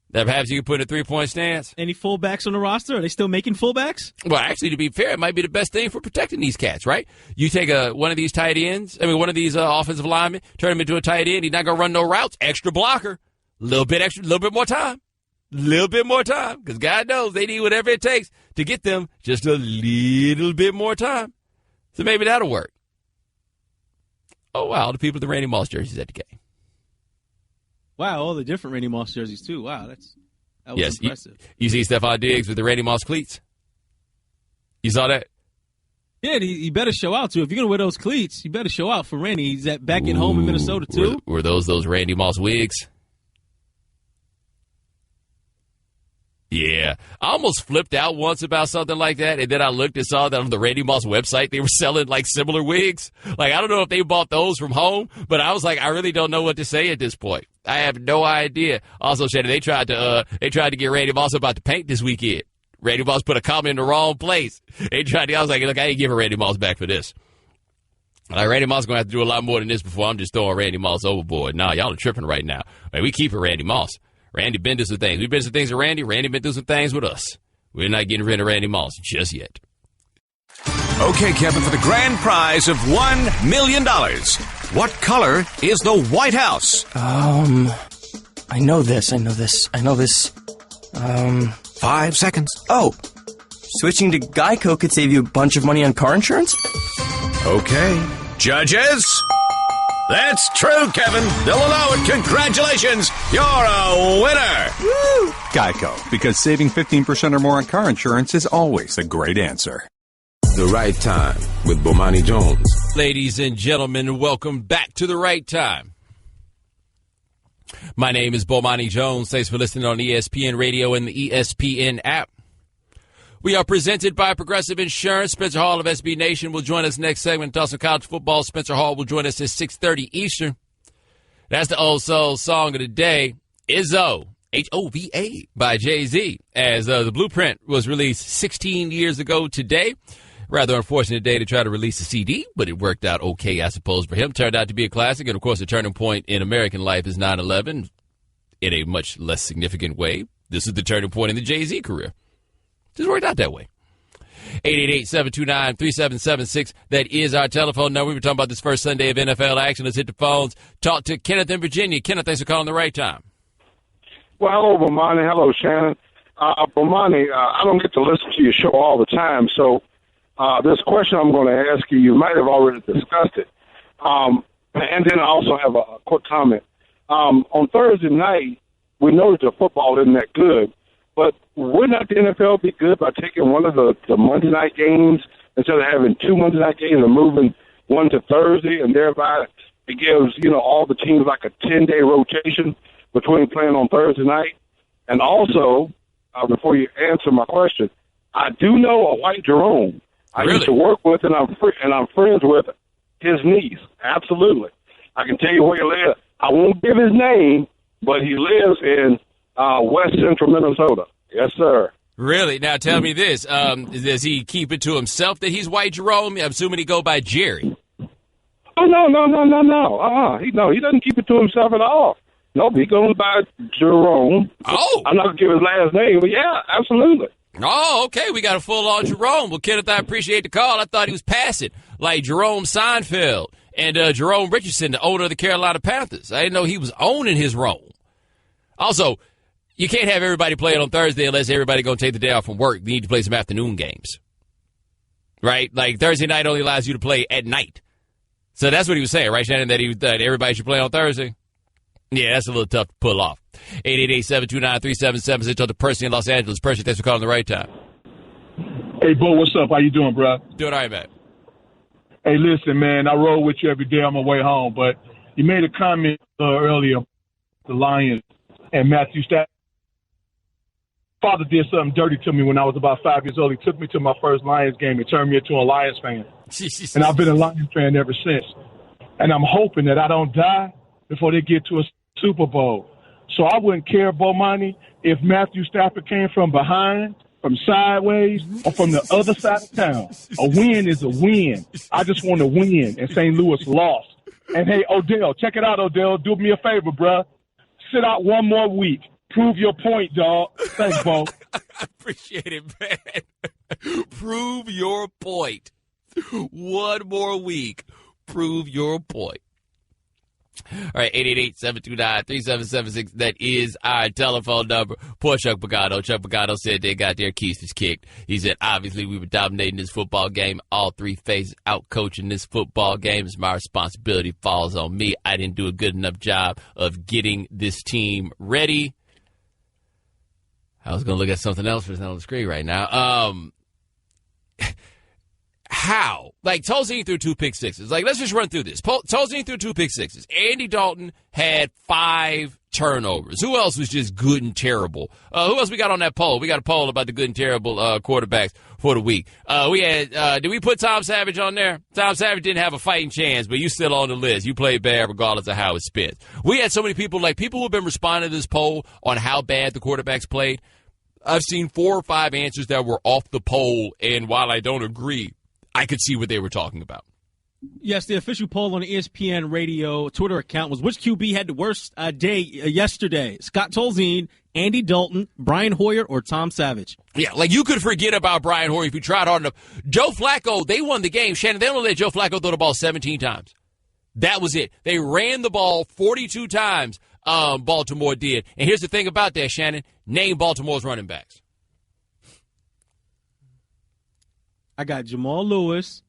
S3: that perhaps you could put in a 3-point stance.
S4: Any fullbacks on the roster? Are they still making fullbacks?
S3: Well, actually, to be fair, it might be the best thing for protecting these cats, right? You take one of these tight ends, one of these offensive linemen, turn him into a tight end. He's not going to run no routes. Extra blocker. A little bit more time. Because God knows they need whatever it takes to get them just a little bit more time. So maybe that'll work. Oh, wow, the people with the Randy Moss jerseys at the game.
S4: Wow, all the different Randy Moss jerseys, too. Wow, that was impressive.
S3: You see Stephon Diggs with the Randy Moss cleats? You saw that?
S4: Yeah, he better show out, too. If you're going to wear those cleats, you better show out for Randy. He's back at home in Minnesota, too.
S3: Were those Randy Moss wigs? Yeah. I almost flipped out once about something like that, and then I looked and saw that on the Randy Moss website they were selling, like, similar wigs. Like, I don't know if they bought those from home, but I was like, I really don't know what to say at this point. I have no idea. Also, Shannon, they tried to get Randy Moss about to paint this weekend. Randy Moss put a comment in the wrong place. I was like, look, I ain't giving Randy Moss back for this. Like, Randy Moss is going to have to do a lot more than this before I'm just throwing Randy Moss overboard. Nah, y'all are tripping right now. Like, we keeping Randy Moss. Randy been through some things. We've been through some things with Randy. Randy been through some things with us. We're not getting rid of Randy Moss just yet.
S7: Okay, Kevin, for the grand prize of $1 million, what color is the White House?
S8: I know this.
S7: 5 seconds.
S8: Oh, switching to Geico could save you a bunch of money on car insurance?
S7: Okay. Judges? That's true, Kevin. They'll allow it. Congratulations. You're a winner.
S9: Woo! Geico, because saving 15% or more on car insurance is always a great answer.
S2: The Right Time with Bomani Jones.
S3: Ladies and gentlemen, welcome back to The Right Time. My name is Bomani Jones. Thanks for listening on ESPN Radio and the ESPN app. We are presented by Progressive Insurance. Spencer Hall of SB Nation will join us next segment. Toss some college football. Spencer Hall will join us at 6:30 Eastern. That's the old soul song of the day, Izzo, H-O-V-A, by Jay-Z, as the Blueprint was released 16 years ago today. Rather unfortunate day to try to release a CD, but it worked out okay, I suppose, for him. Turned out to be a classic, and, of course, the turning point in American life is 9/11 in a much less significant way. This is the turning point in the Jay-Z career. Just worked out that way. 888-729-3776. That is our telephone number. We were talking about this first Sunday of NFL action. Let's hit the phones. Talk to Kenneth in Virginia. Kenneth, thanks for calling The Right Time.
S23: Well, hello, Bomani. Hello, Shannon. Bomani, I don't get to listen to your show all the time, so this question I'm going to ask you, you might have already discussed it. And then I also have a quick comment. On Thursday night, we know that the football isn't that good, but would not the NFL be good by taking one of the Monday night games instead of having two Monday night games and moving one to Thursday, and thereby it gives, all the teams like a 10-day rotation between playing on Thursday night? And also, before you answer my question, I do know a white Jerome. I used to work with, and I'm friends with his niece. Absolutely. I can tell you where he lives. I won't give his name, but he lives in West Central Minnesota. Yes, sir.
S3: Really? Now tell me this. Does he keep it to himself that he's white Jerome? I'm assuming he go by Jerry.
S23: Oh, no. He doesn't keep it to himself at all. Nope, he goes by Jerome.
S3: Oh.
S23: I'm not going to give his last name, but yeah, absolutely.
S3: Oh, okay. We got a full-on Jerome. Well, Kenneth, I appreciate the call. I thought he was passing, like Jerome Seinfeld and Jerome Richardson, the owner of the Carolina Panthers. I didn't know he was owning his role. Also, you can't have everybody playing on Thursday unless everybody going to take the day off from work. You need to play some afternoon games, right? Like Thursday night only allows you to play at night. So that's what he was saying, right, Shannon, that everybody should play on Thursday? Yeah, that's a little tough to pull off. 888-729-3776. Talk to Percy in Los Angeles. Percy, thanks for calling The Right Time.
S24: Hey, Bo, what's up? How you doing, bro?
S3: Doing all right, man.
S24: Hey, listen, man, I roll with you every day on my way home, but you made a comment earlier, the Lions and Matthew Stafford. Father did something dirty to me when I was about 5 years old. He took me to my first Lions game and turned me into a Lions fan. And I've been a Lions fan ever since. And I'm hoping that I don't die before they get to a Super Bowl. So I wouldn't care, Bomani, if Matthew Stafford came from behind, from sideways, or from the other side of town. A win is a win. I just want to win, and St. Louis lost. And, hey, Odell, check it out, Odell. Do me a favor, bruh. Sit out one more week. Prove your point, dog. Thanks, Bo.
S3: I appreciate it, man. Prove your point. One more week. Prove your point. All right, 888-729-3776. That is our telephone number. Poor Chuck Pagano. Chuck Pagano said they got their keys kicked. He said, obviously, we were dominating this football game. All three phases out coaching this football game. It's my responsibility falls on me. I didn't do a good enough job of getting this team ready. I was going to look at something else that's not on the screen right now. how? Like, Tolzien threw 2 pick sixes. Like, let's just run through this. Tolzien threw 2 pick sixes. Andy Dalton had 5 turnovers. Who else was just good and terrible? Who else we got on that poll? We got a poll about the good and terrible quarterbacks for the week. We had, did we put Tom Savage on there? Tom Savage didn't have a fighting chance, but you still on the list. You played bad regardless of how it spins. We had so many people, like people who have been responding to this poll on how bad the quarterbacks played. I've seen 4 or 5 answers that were off the poll, and while I don't agree, I could see what they were talking about.
S4: Yes, the official poll on the ESPN Radio Twitter account was which QB had the worst day yesterday? Scott Tolzien, Andy Dalton, Brian Hoyer, or Tom Savage?
S3: Yeah, like you could forget about Brian Hoyer if you tried hard enough. Joe Flacco, they won the game. Shannon, they only let Joe Flacco throw the ball 17 times. That was it. They ran the ball 42 times, Baltimore did. And here's the thing about that, Shannon. Name Baltimore's running backs.
S4: I got Jamal Lewis.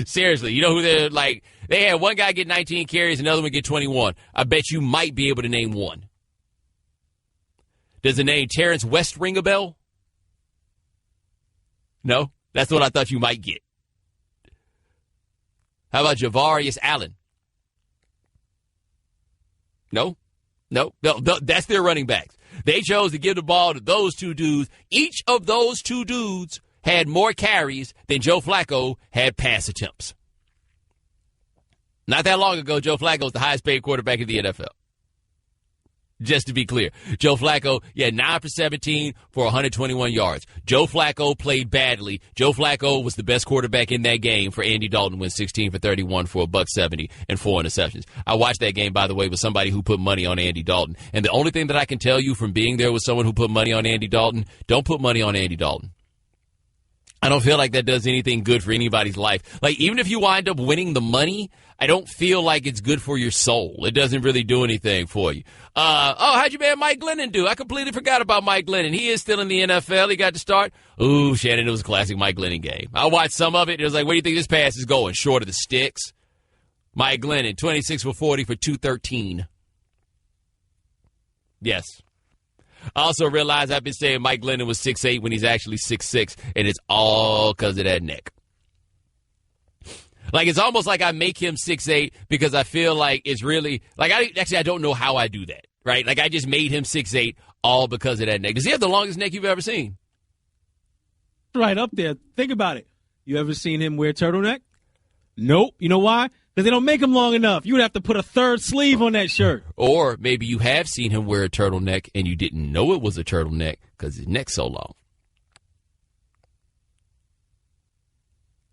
S3: Seriously, you know who they're like? They had one guy get 19 carries, another one get 21. I bet you might be able to name one. Does the name Terrence West ring a bell? No? That's what I thought you might get. How about Javarius Allen? No, that's their running backs. They chose to give the ball to those 2 dudes. Each of those 2 dudes had more carries than Joe Flacco had pass attempts. Not that long ago, Joe Flacco was the highest paid quarterback in the NFL. Just to be clear, Joe Flacco, 9 for 17 for 121 yards. Joe Flacco played badly. Joe Flacco was the best quarterback in that game for Andy Dalton, went 16 for 31 for $170 and 4 interceptions. I watched that game, by the way, with somebody who put money on Andy Dalton. And the only thing that I can tell you from being there with someone who put money on Andy Dalton, don't put money on Andy Dalton. I don't feel like that does anything good for anybody's life. Like, even if you wind up winning the money, I don't feel like it's good for your soul. It doesn't really do anything for you. How'd your man Mike Glennon do? I completely forgot about Mike Glennon. He is still in the NFL. He got to start. Ooh, Shannon, it was a classic Mike Glennon game. I watched some of it. It was like, where do you think this pass is going? Short of the sticks. Mike Glennon, 26 for 40 for 213. Yes. I also realized I've been saying Mike Glennon was 6'8" when he's actually 6'6", and it's all because of that neck. Like, it's almost like I make him 6'8" because I feel like it's really, like, I don't know how I do that, right? Like, I just made him 6'8" all because of that neck. Does he have the longest neck you've ever seen?
S4: Right up there. Think about it. You ever seen him wear turtleneck? Nope. You know why? Because they don't make him long enough. You would have to put a 3rd sleeve on that shirt.
S3: Or maybe you have seen him wear a turtleneck and you didn't know it was a turtleneck because his neck's so long.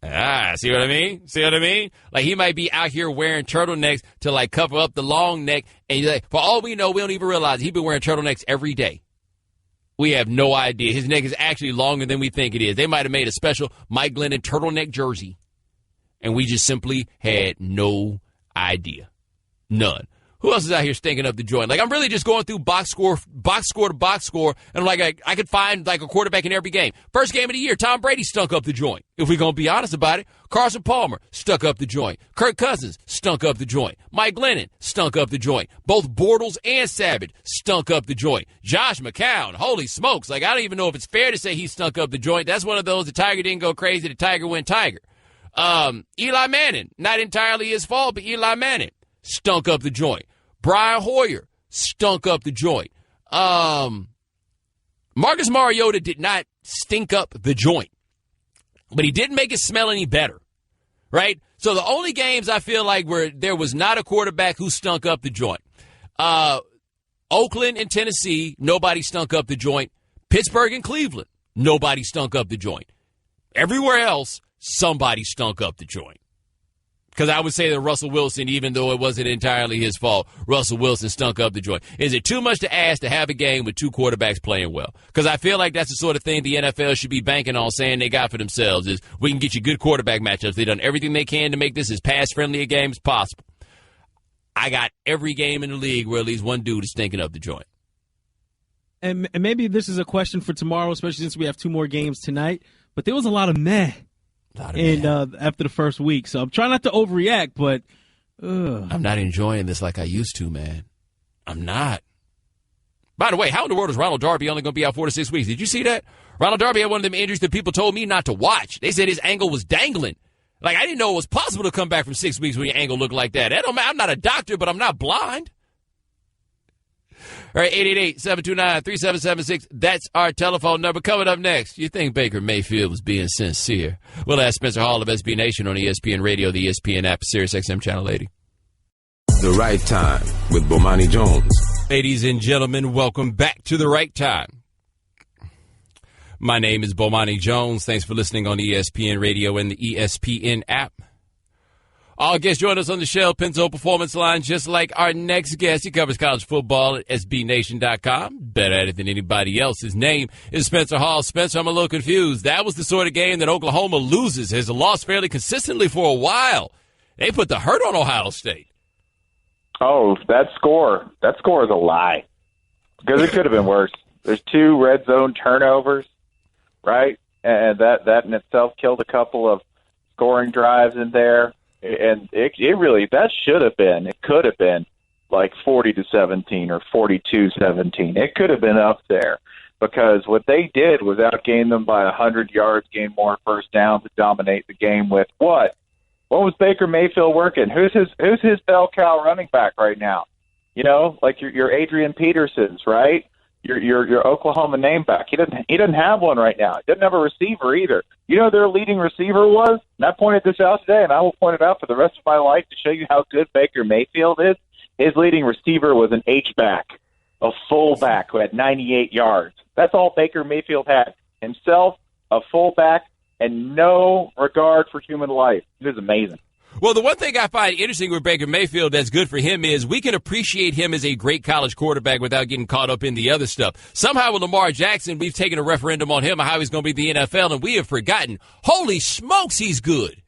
S3: See what I mean? See what I mean? Like, he might be out here wearing turtlenecks to, like, cover up the long neck. And you're like, for all we know, we don't even realize he's been wearing turtlenecks every day. We have no idea. His neck is actually longer than we think it is. They might have made a special Mike Glennon turtleneck jersey. And we just simply had no idea. None. Who else is out here stinking up the joint? Like, I'm really just going through box score to box score, and like I could find like a quarterback in every game. First game of the year, Tom Brady stunk up the joint. If we're going to be honest about it, Carson Palmer stunk up the joint. Kirk Cousins stunk up the joint. Mike Glennon stunk up the joint. Both Bortles and Savage stunk up the joint. Josh McCown, holy smokes. Like, I don't even know if it's fair to say he stunk up the joint. That's one of those, the Tiger didn't go crazy, the Tiger went Tiger. Eli Manning, not entirely his fault, but Eli Manning stunk up the joint. Brian Hoyer stunk up the joint. Marcus Mariota did not stink up the joint, but he didn't make it smell any better, right? So the only games I feel like where there was not a quarterback who stunk up the joint. Oakland and Tennessee, nobody stunk up the joint. Pittsburgh and Cleveland, nobody stunk up the joint. Everywhere else, somebody stunk up the joint. Because I would say that Russell Wilson, even though it wasn't entirely his fault, Russell Wilson stunk up the joint. Is it too much to ask to have a game with 2 quarterbacks playing well? Because I feel like that's the sort of thing the NFL should be banking on, saying they got for themselves, is we can get you good quarterback matchups. They've done everything they can to make this as pass-friendly a game as possible. I got every game in the league where at least one dude is stinking up the joint.
S4: And maybe this is a question for tomorrow, especially since we have 2 more games tonight, but there was a lot of meh. After the first week, so I'm trying not to overreact, but I'm
S3: not enjoying this like I used to, man. I'm not. By the way, how in the world is Ronald Darby only going to be out 4 to 6 weeks? Did you see that? Ronald Darby had one of them injuries that people told me not to watch. They said his ankle was dangling. Like, I didn't know it was possible to come back from 6 weeks when your ankle looked like that. I'm not a doctor, but I'm not blind. All right, 888-729-3776. That's our telephone number. Coming up next, you think Baker Mayfield was being sincere? We'll ask Spencer Hall of SB Nation on ESPN Radio, the ESPN app, Sirius XM Channel 80.
S2: The Right Time with Bomani Jones.
S3: Ladies and gentlemen, welcome back to The Right Time. My name is Bomani Jones. Thanks for listening on ESPN Radio and the ESPN app. Our guest joined us on the Shell Pinto Performance Line, just like our next guest. He covers college football at SBNation.com. Better at it than anybody else. His name is Spencer Hall. Spencer, I'm a little confused. That was the sort of game that Oklahoma loses, has lost fairly consistently for a while. They put the hurt on Ohio State.
S10: Oh, that score is a lie. Because it could have been worse. There's 2 red zone turnovers, right? And that in itself killed a couple of scoring drives in there. And it really, that should have been, it could have been like 40-17 or 42-17. It could have been up there because what they did was outgain them by 100 yards, gain more first downs to dominate the game with what? What was Baker Mayfield working? Who's his bell cow running back right now? You know, like your Adrian Petersons, right? Your Oklahoma name back. He doesn't have one right now. He doesn't have a receiver either. You know who their leading receiver was? And I pointed this out today, and I will point it out for the rest of my life to show you how good Baker Mayfield is. His leading receiver was an H-back, a fullback who had 98 yards. That's all Baker Mayfield had. Himself, a fullback, and no regard for human life. It is amazing.
S3: Well, the one thing I find interesting with Baker Mayfield that's good for him is we can appreciate him as a great college quarterback without getting caught up in the other stuff. Somehow with Lamar Jackson, we've taken a referendum on him on how he's going to be the NFL, and we have forgotten, holy smokes, he's good.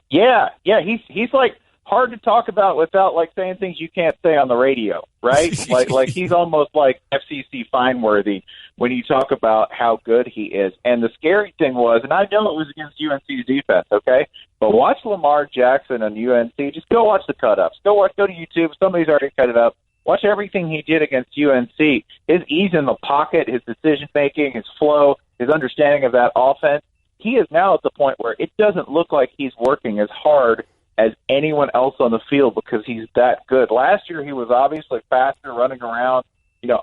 S10: Yeah, he's like hard to talk about without like saying things you can't say on the radio, right? like he's almost like FCC fine worthy when you talk about how good he is. And the scary thing was, and I know it was against UNC's defense, okay? But watch Lamar Jackson on UNC. Just go watch the cut-ups. Go to YouTube. Somebody's already cut it up. Watch everything he did against UNC. His ease in the pocket, his decision-making, his flow, his understanding of that offense. He is now at the point where it doesn't look like he's working as hard as anyone else on the field because he's that good. Last year he was obviously faster, running around,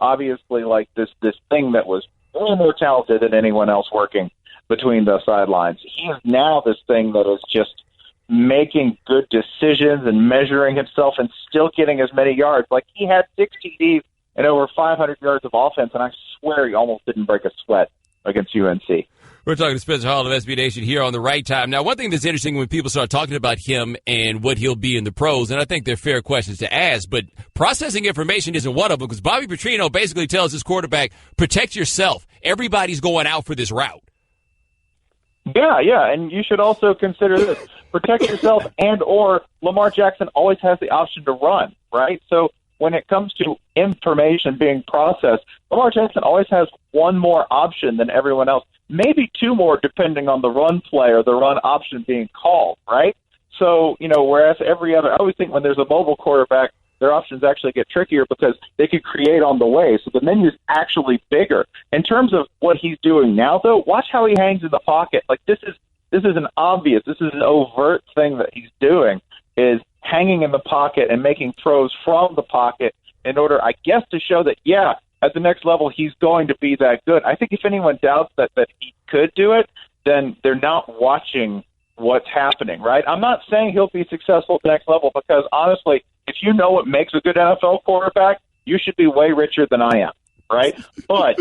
S10: obviously like this thing that was a little more talented than anyone else working between the sidelines. He is now this thing that is just making good decisions and measuring himself and still getting as many yards. Like he had 6 TDs and over 500 yards of offense, and I swear he almost didn't break a sweat against UNC.
S3: We're talking to Spencer Hall of SB Nation here on The Right Time. Now, one thing that's interesting when people start talking about him and what he'll be in the pros, and I think they're fair questions to ask, but processing information isn't one of them because Bobby Petrino basically tells his quarterback, protect yourself. Everybody's going out for this route.
S10: Yeah, and you should also consider this. Protect yourself and or Lamar Jackson always has the option to run, right? So when it comes to information being processed, Lamar Jackson always has one more option than everyone else. Maybe 2 more depending on the run play or the run option being called, right? So, whereas every other – I always think when there's a mobile quarterback, their options actually get trickier because they could create on the way. So the menu's actually bigger. In terms of what he's doing now, though, watch how he hangs in the pocket. Like this is an obvious – this is an overt thing that he's doing is hanging in the pocket and making throws from the pocket in order, I guess, to show that, yeah, at the next level, he's going to be that good. I think if anyone doubts that he could do it, then they're not watching what's happening, right? I'm not saying he'll be successful at the next level because, honestly, if you know what makes a good NFL quarterback, you should be way richer than I am, right? But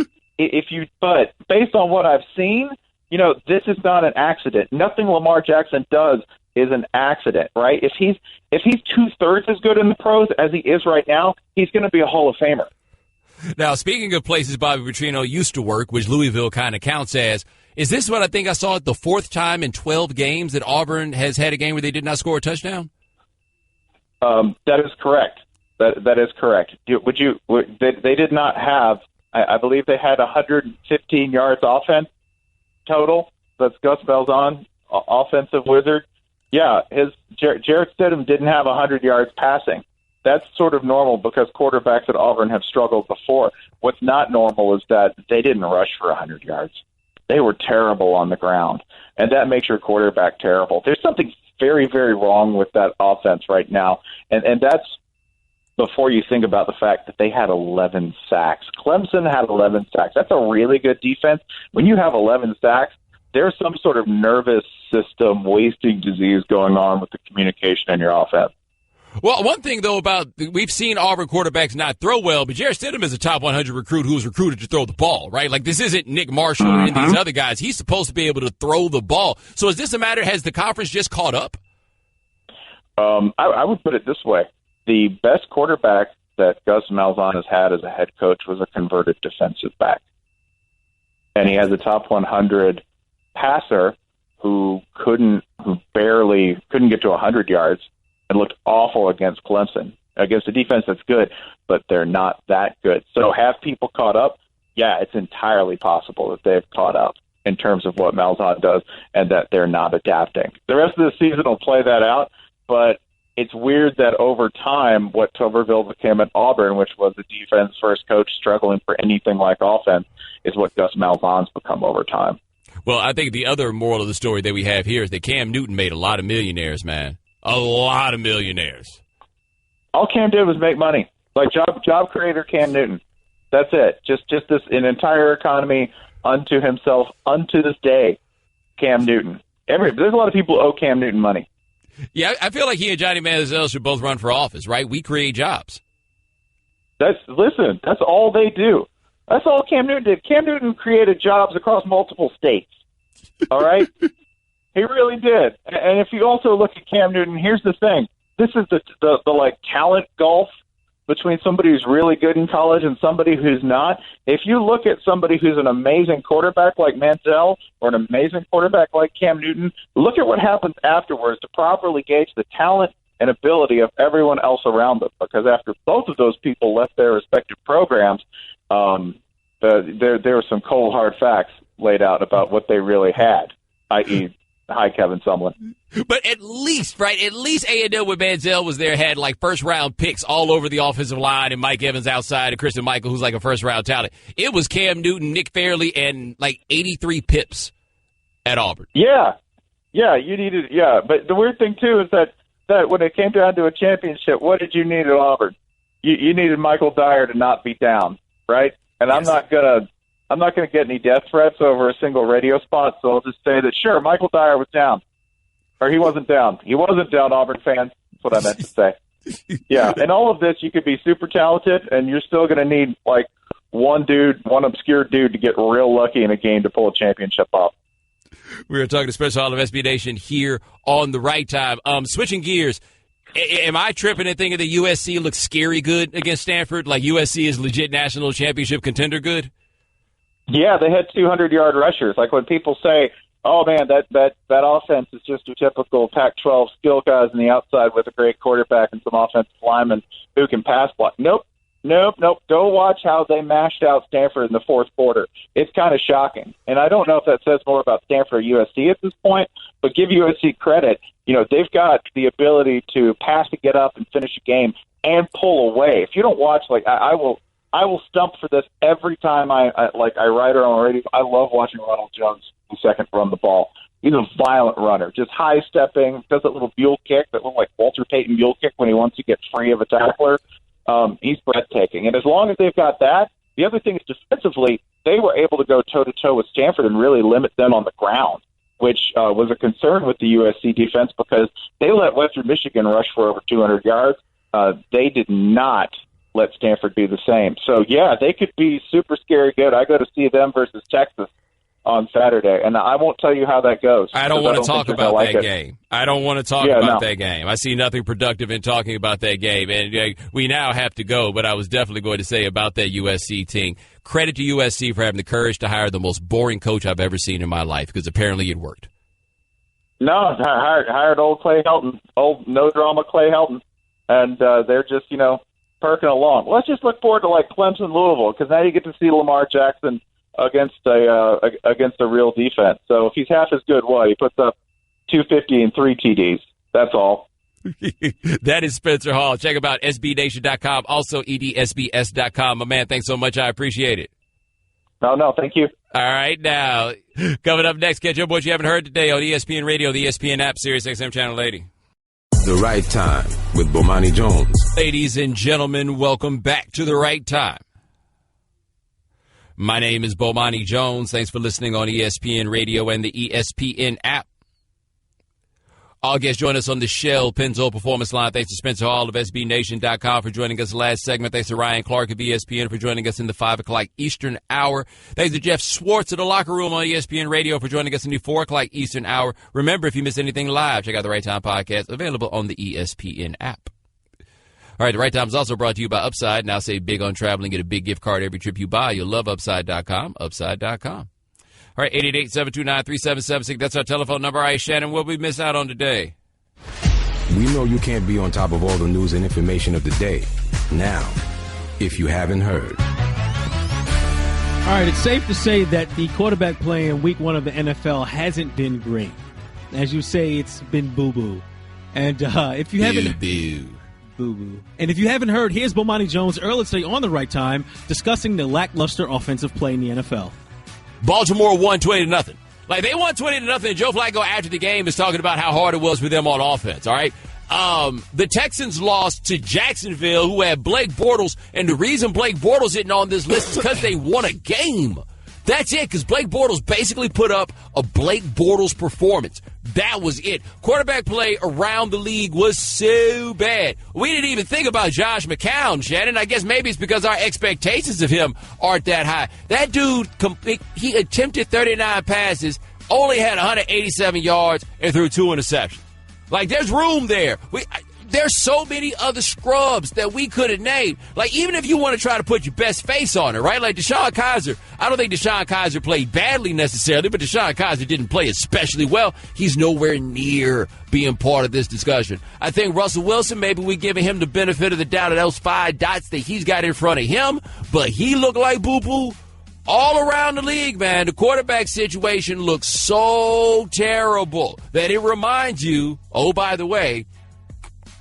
S10: but based on what I've seen, this is not an accident. Nothing Lamar Jackson does is an accident, right? If he's 2/3 as good in the pros as he is right now, he's going to be a Hall of Famer.
S3: Now, speaking of places Bobby Petrino used to work, which Louisville kind of counts as, is this what I think I saw the 4th time in 12 games that Auburn has had a game where they did not score a touchdown?
S10: That is correct. That is correct. They did not have, I believe they had 115 yards offense total. That's Gus Malzahn, offensive wizard. Yeah, Jarrett Stidham didn't have 100 yards passing. That's sort of normal because quarterbacks at Auburn have struggled before. What's not normal is that they didn't rush for 100 yards. They were terrible on the ground, and that makes your quarterback terrible. There's something very, very wrong with that offense right now, and that's before you think about the fact that they had 11 sacks. Clemson had 11 sacks. That's a really good defense. When you have 11 sacks, there's some sort of nervous system wasting disease going on with the communication in your offense.
S3: Well, one thing, though, about we've seen Auburn quarterbacks not throw well, but Jarrett Stidham is a top 100 recruit who was recruited to throw the ball, right? Like, this isn't Nick Marshall or any of these other guys. He's supposed to be able to throw the ball. So is this a matter, has the conference just caught up?
S10: I would put it this way. The best quarterback that Gus Malzahn has had as a head coach was a converted defensive back. And he has a top 100 passer who barely couldn't get to 100 yards and looked awful against Clemson, against a defense that's good, but they're not that good. So have people caught up? Yeah, it's entirely possible that they've caught up in terms of what Malzahn does and that they're not adapting. The rest of the season will play that out, but it's weird that over time what Tuberville became at Auburn, which was a defense-first coach struggling for anything like offense, is what Gus Malzahn's become over time.
S3: Well, I think the other moral of the story that we have here is that Cam Newton made a lot of millionaires, man. A lot of millionaires.
S10: All Cam did was make money. Like job creator Cam Newton. That's it. Just this an entire economy unto himself, unto this day. Cam Newton. There's a lot of people who owe Cam Newton money.
S3: Yeah, I feel like he and Johnny Manziel should both run for office, right? We create jobs.
S10: That's all they do. That's all Cam Newton did. Cam Newton created jobs across multiple states. All right? He really did. And if you also look at Cam Newton, here's the thing. This is the like talent gulf between somebody who's really good in college and somebody who's not. If you look at somebody who's an amazing quarterback like Manziel or an amazing quarterback like Cam Newton, look at what happens afterwards to properly gauge the talent and ability of everyone else around them. Because after both of those people left their respective programs, there were some cold, hard facts laid out about what they really had, i.e., hi, Kevin Sumlin.
S3: But at least A&M when Manziel was there had like first-round picks all over the offensive line and Mike Evans outside and Christian Michael, who's like a first-round talent. It was Cam Newton, Nick Fairley, and like 83 pips at Auburn.
S10: Yeah, you needed. Yeah, but the weird thing too is that when it came down to a championship, what did you need at Auburn? You needed Michael Dyer to not be down, right? And yes. I'm not gonna get any death threats over a single radio spot, so I'll just say that sure, Michael Dyer was down, or he wasn't down. He wasn't down, Auburn fans. That's what I meant to say. Yeah, and all of this, you could be super talented, and you're still gonna need like one obscure dude to get real lucky in a game to pull a championship off.
S3: We are talking to Special Hall of SB Nation here on the right time. Switching gears, am I tripping and thinking that USC looks scary good against Stanford? Like USC is legit national championship contender good?
S10: Yeah, they had 200-yard rushers. Like when people say, oh, man, that offense is just a typical Pac-12 skill guys on the outside with a great quarterback and some offensive linemen who can pass block. Nope. Go watch how they mashed out Stanford in the fourth quarter. It's kind of shocking. And I don't know if that says more about Stanford or USC at this point, but give USC credit. You know, they've got the ability to pass to get up and finish a game and pull away. If you don't watch, like, I will stump for this every time I write her on radio. I love watching Ronald Jones second run the ball. He's a violent runner, just high-stepping, does that little mule kick, that little like Walter Payton mule kick when he wants to get free of a tackler. He's breathtaking. And as long as they've got that, the other thing is defensively, they were able to go toe-to-toe with Stanford and really limit them on the ground, which was a concern with the USC defense because they let Western Michigan rush for over 200 yards. They did not let Stanford do the same. So, yeah, they could be super scary good. I go to see them versus Texas on Saturday, and I won't tell you how that goes.
S3: I don't want to talk about that game. I don't want to talk about that game. I see nothing productive in talking about that game, and we now have to go, but I was definitely going to say about that USC team, credit to USC for having the courage to hire the most boring coach I've ever seen in my life, because apparently it worked.
S10: No, hired old Clay Helton, old no-drama Clay Helton, and they're just, perking along. Let's just look forward to, like, Clemson-Louisville, because now you get to see Lamar Jackson against a real defense. So if he's half as good, he puts up 250 and 3 TDs. That's all.
S3: That is Spencer Hall. Check him out, sbnation.com, also edsbs.com. My man, thanks so much. I appreciate it.
S10: No, thank you.
S3: All right, now, coming up next, catch up what you haven't heard today on ESPN Radio, the ESPN app, Sirius XM Channel 80.
S2: The Right Time with Bomani Jones.
S3: Ladies and gentlemen, welcome back to The Right Time. My name is Bomani Jones. Thanks for listening on ESPN Radio and the ESPN app. All guests join us on the Shell Pennzoil Performance Line. Thanks to Spencer Hall of SBNation.com for joining us last segment. Thanks to Ryan Clark of ESPN for joining us in the 5 o'clock Eastern hour. Thanks to Jeff Schwartz of the Locker Room on ESPN Radio for joining us in the 4 o'clock Eastern hour. Remember, if you miss anything live, check out the Right Time podcast, available on the ESPN app. All right, the Right Time is also brought to you by Upside. Now save big on traveling. Get a big gift card every trip you buy. You'll love Upside.com, Upside.com. All right, 888-729-3776. That's our telephone number. All right, Shannon, what we miss out on today?
S2: We know you can't be on top of all the news and information of the day. Now, if you haven't heard.
S4: All right, it's safe to say that the quarterback play in week 1 of the NFL hasn't been great. As you say, it's been boo-boo. And if you haven't... Boo-boo. And if you haven't heard, here's Bomani Jones earlier today on The Right Time discussing the lackluster offensive play in the NFL.
S3: Baltimore won 20-0. Like, they won 20-0, and Joe Flacco after the game is talking about how hard it was for them on offense, all right? The Texans lost to Jacksonville, who had Blake Bortles, and the reason Blake Bortles isn't on this list is because they won a game. That's it, because Blake Bortles basically put up a Blake Bortles performance. That was it. Quarterback play around the league was so bad. We didn't even think about Josh McCown, Shannon. I guess maybe it's because our expectations of him aren't that high. That dude, he attempted 39 passes, only had 187 yards, and threw 2 interceptions. Like, there's room there. There's so many other scrubs that we could have named. Like, even if you want to try to put your best face on it, right? Like Deshaun Kaiser. I don't think Deshaun Kaiser played badly necessarily, but Deshaun Kaiser didn't play especially well. He's nowhere near being part of this discussion. I think Russell Wilson, maybe we're giving him the benefit of the doubt of those 5 dots that he's got in front of him, but he looked like boo-boo. All around the league, man, the quarterback situation looks so terrible that it reminds you, oh, by the way,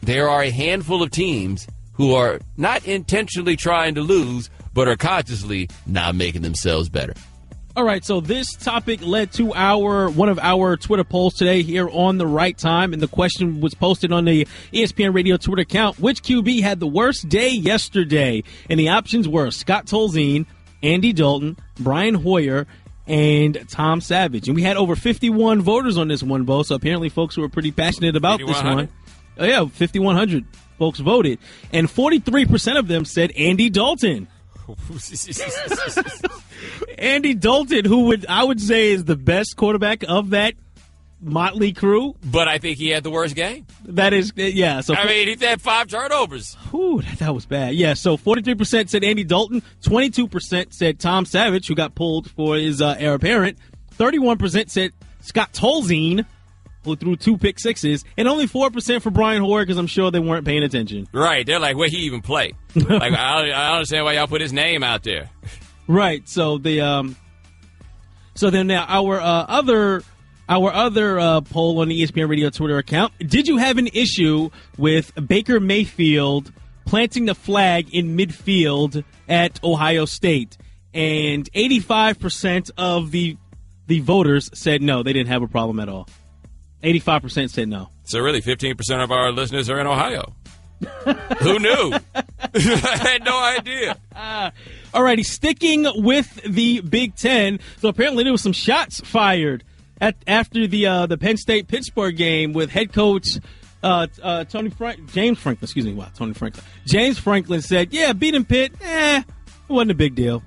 S3: there are a handful of teams who are not intentionally trying to lose, but are consciously not making themselves better.
S4: All right, so this topic led to one of our Twitter polls today here on The Right Time, and the question was posted on the ESPN Radio Twitter account. Which QB had the worst day yesterday? And the options were Scott Tolzien, Andy Dalton, Brian Hoyer, and Tom Savage. And we had over 51 voters on this one, Bo, so apparently folks were pretty passionate about this one. Oh, yeah, 5,100 folks voted. And 43% of them said Andy Dalton. Andy Dalton, who I would say is the best quarterback of that motley crew.
S3: But I think he had the worst game.
S4: That is, yeah. So
S3: I mean, he had 5 turnovers.
S4: Whew, that was bad. Yeah, so 43% said Andy Dalton. 22% said Tom Savage, who got pulled for his heir apparent. 31% said Scott Tolzien, who threw 2 pick sixes, and only 4% for Brian Hoyer because I'm sure they weren't paying attention.
S3: Right. They're like, where he even play? Like, I don't understand why y'all put his name out there.
S4: Right. So then now our other poll on the ESPN Radio Twitter account. Did you have an issue with Baker Mayfield planting the flag in midfield at Ohio State? And 85% of the voters said no, they didn't have a problem at all. 85% said no.
S3: So really, 15% of our listeners are in Ohio. Who knew? I had no idea.
S4: All righty, sticking with the Big Ten. So apparently there was some shots fired after the Penn State-Pittsburgh game with head coach James Franklin. James Franklin said, yeah, beating Pitt, it wasn't a big deal.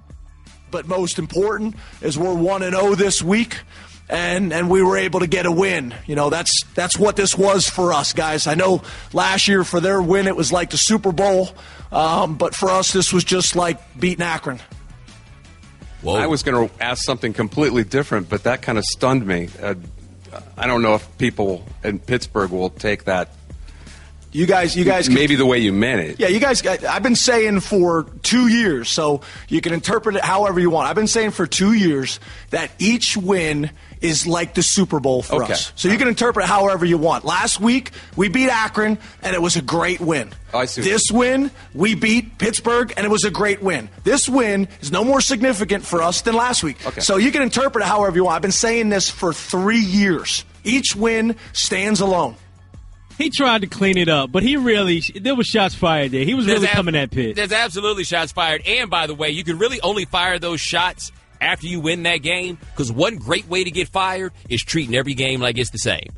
S11: But most important is we're 1-0 this week. And we were able to get a win. You know, that's what this was for us, guys. I know last year for their win it was like the Super Bowl, but for us this was just like beating Akron.
S9: Whoa. I was going to ask something completely different, but that kind of stunned me. I don't know if people in Pittsburgh will take that,
S11: You guys.
S2: Maybe the way you meant it.
S11: Yeah, you guys. I've been saying for 2 years, so you can interpret it however you want. I've been saying for 2 years that each win is like the Super Bowl for us. So you can interpret however you want. Last week, we beat Akron, and it was a great win.
S2: I see.
S11: This win, we beat Pittsburgh, and it was a great win. This win is no more significant for us than last week.
S2: Okay.
S11: So you can interpret it however you want. I've been saying this for 3 years. Each win stands alone.
S4: He tried to clean it up, but there was shots fired there. He was really coming at Pitt.
S3: There's absolutely shots fired. And, by the way, you can really only fire those shots after you win that game, because one great way to get fired is treating every game like it's the same.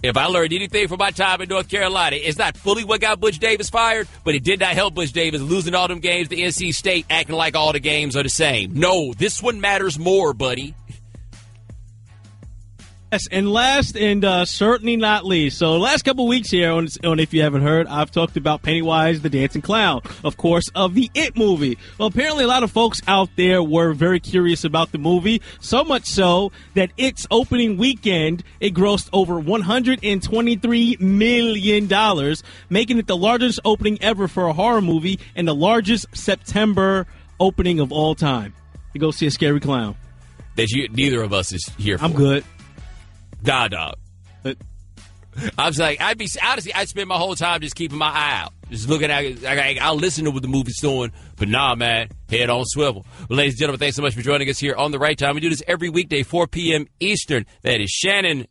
S3: If I learned anything from my time in North Carolina, it's not fully what got Butch Davis fired, but it did not help Butch Davis losing all them games to NC State, acting like all the games are the same. No, this one matters more, buddy.
S4: Yes, and last and certainly not least. So last couple weeks here on If You Haven't Heard, I've talked about Pennywise the Dancing Clown, of course, of the It movie. Well, apparently a lot of folks out there were very curious about the movie, so much so that its opening weekend, it grossed over $123 million, making it the largest opening ever for a horror movie and the largest September opening of all time. To go see a scary clown.
S3: That neither of us is here for.
S4: I'm good.
S3: Nah, dog. I was like, I'd spend my whole time just keeping my eye out. Just looking at it. I'll listen to what the movie's doing, but nah, man, head on swivel. Well, ladies and gentlemen, thanks so much for joining us here on The Right Time. We do this every weekday, 4 p.m. Eastern. That is Shannon,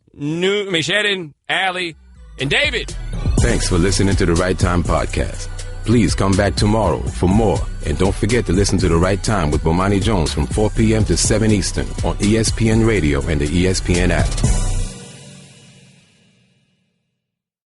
S3: Allie, and David.
S2: Thanks for listening to The Right Time podcast. Please come back tomorrow for more. And don't forget to listen to The Right Time with Bomani Jones from 4 p.m. to 7 Eastern on ESPN Radio and the ESPN app.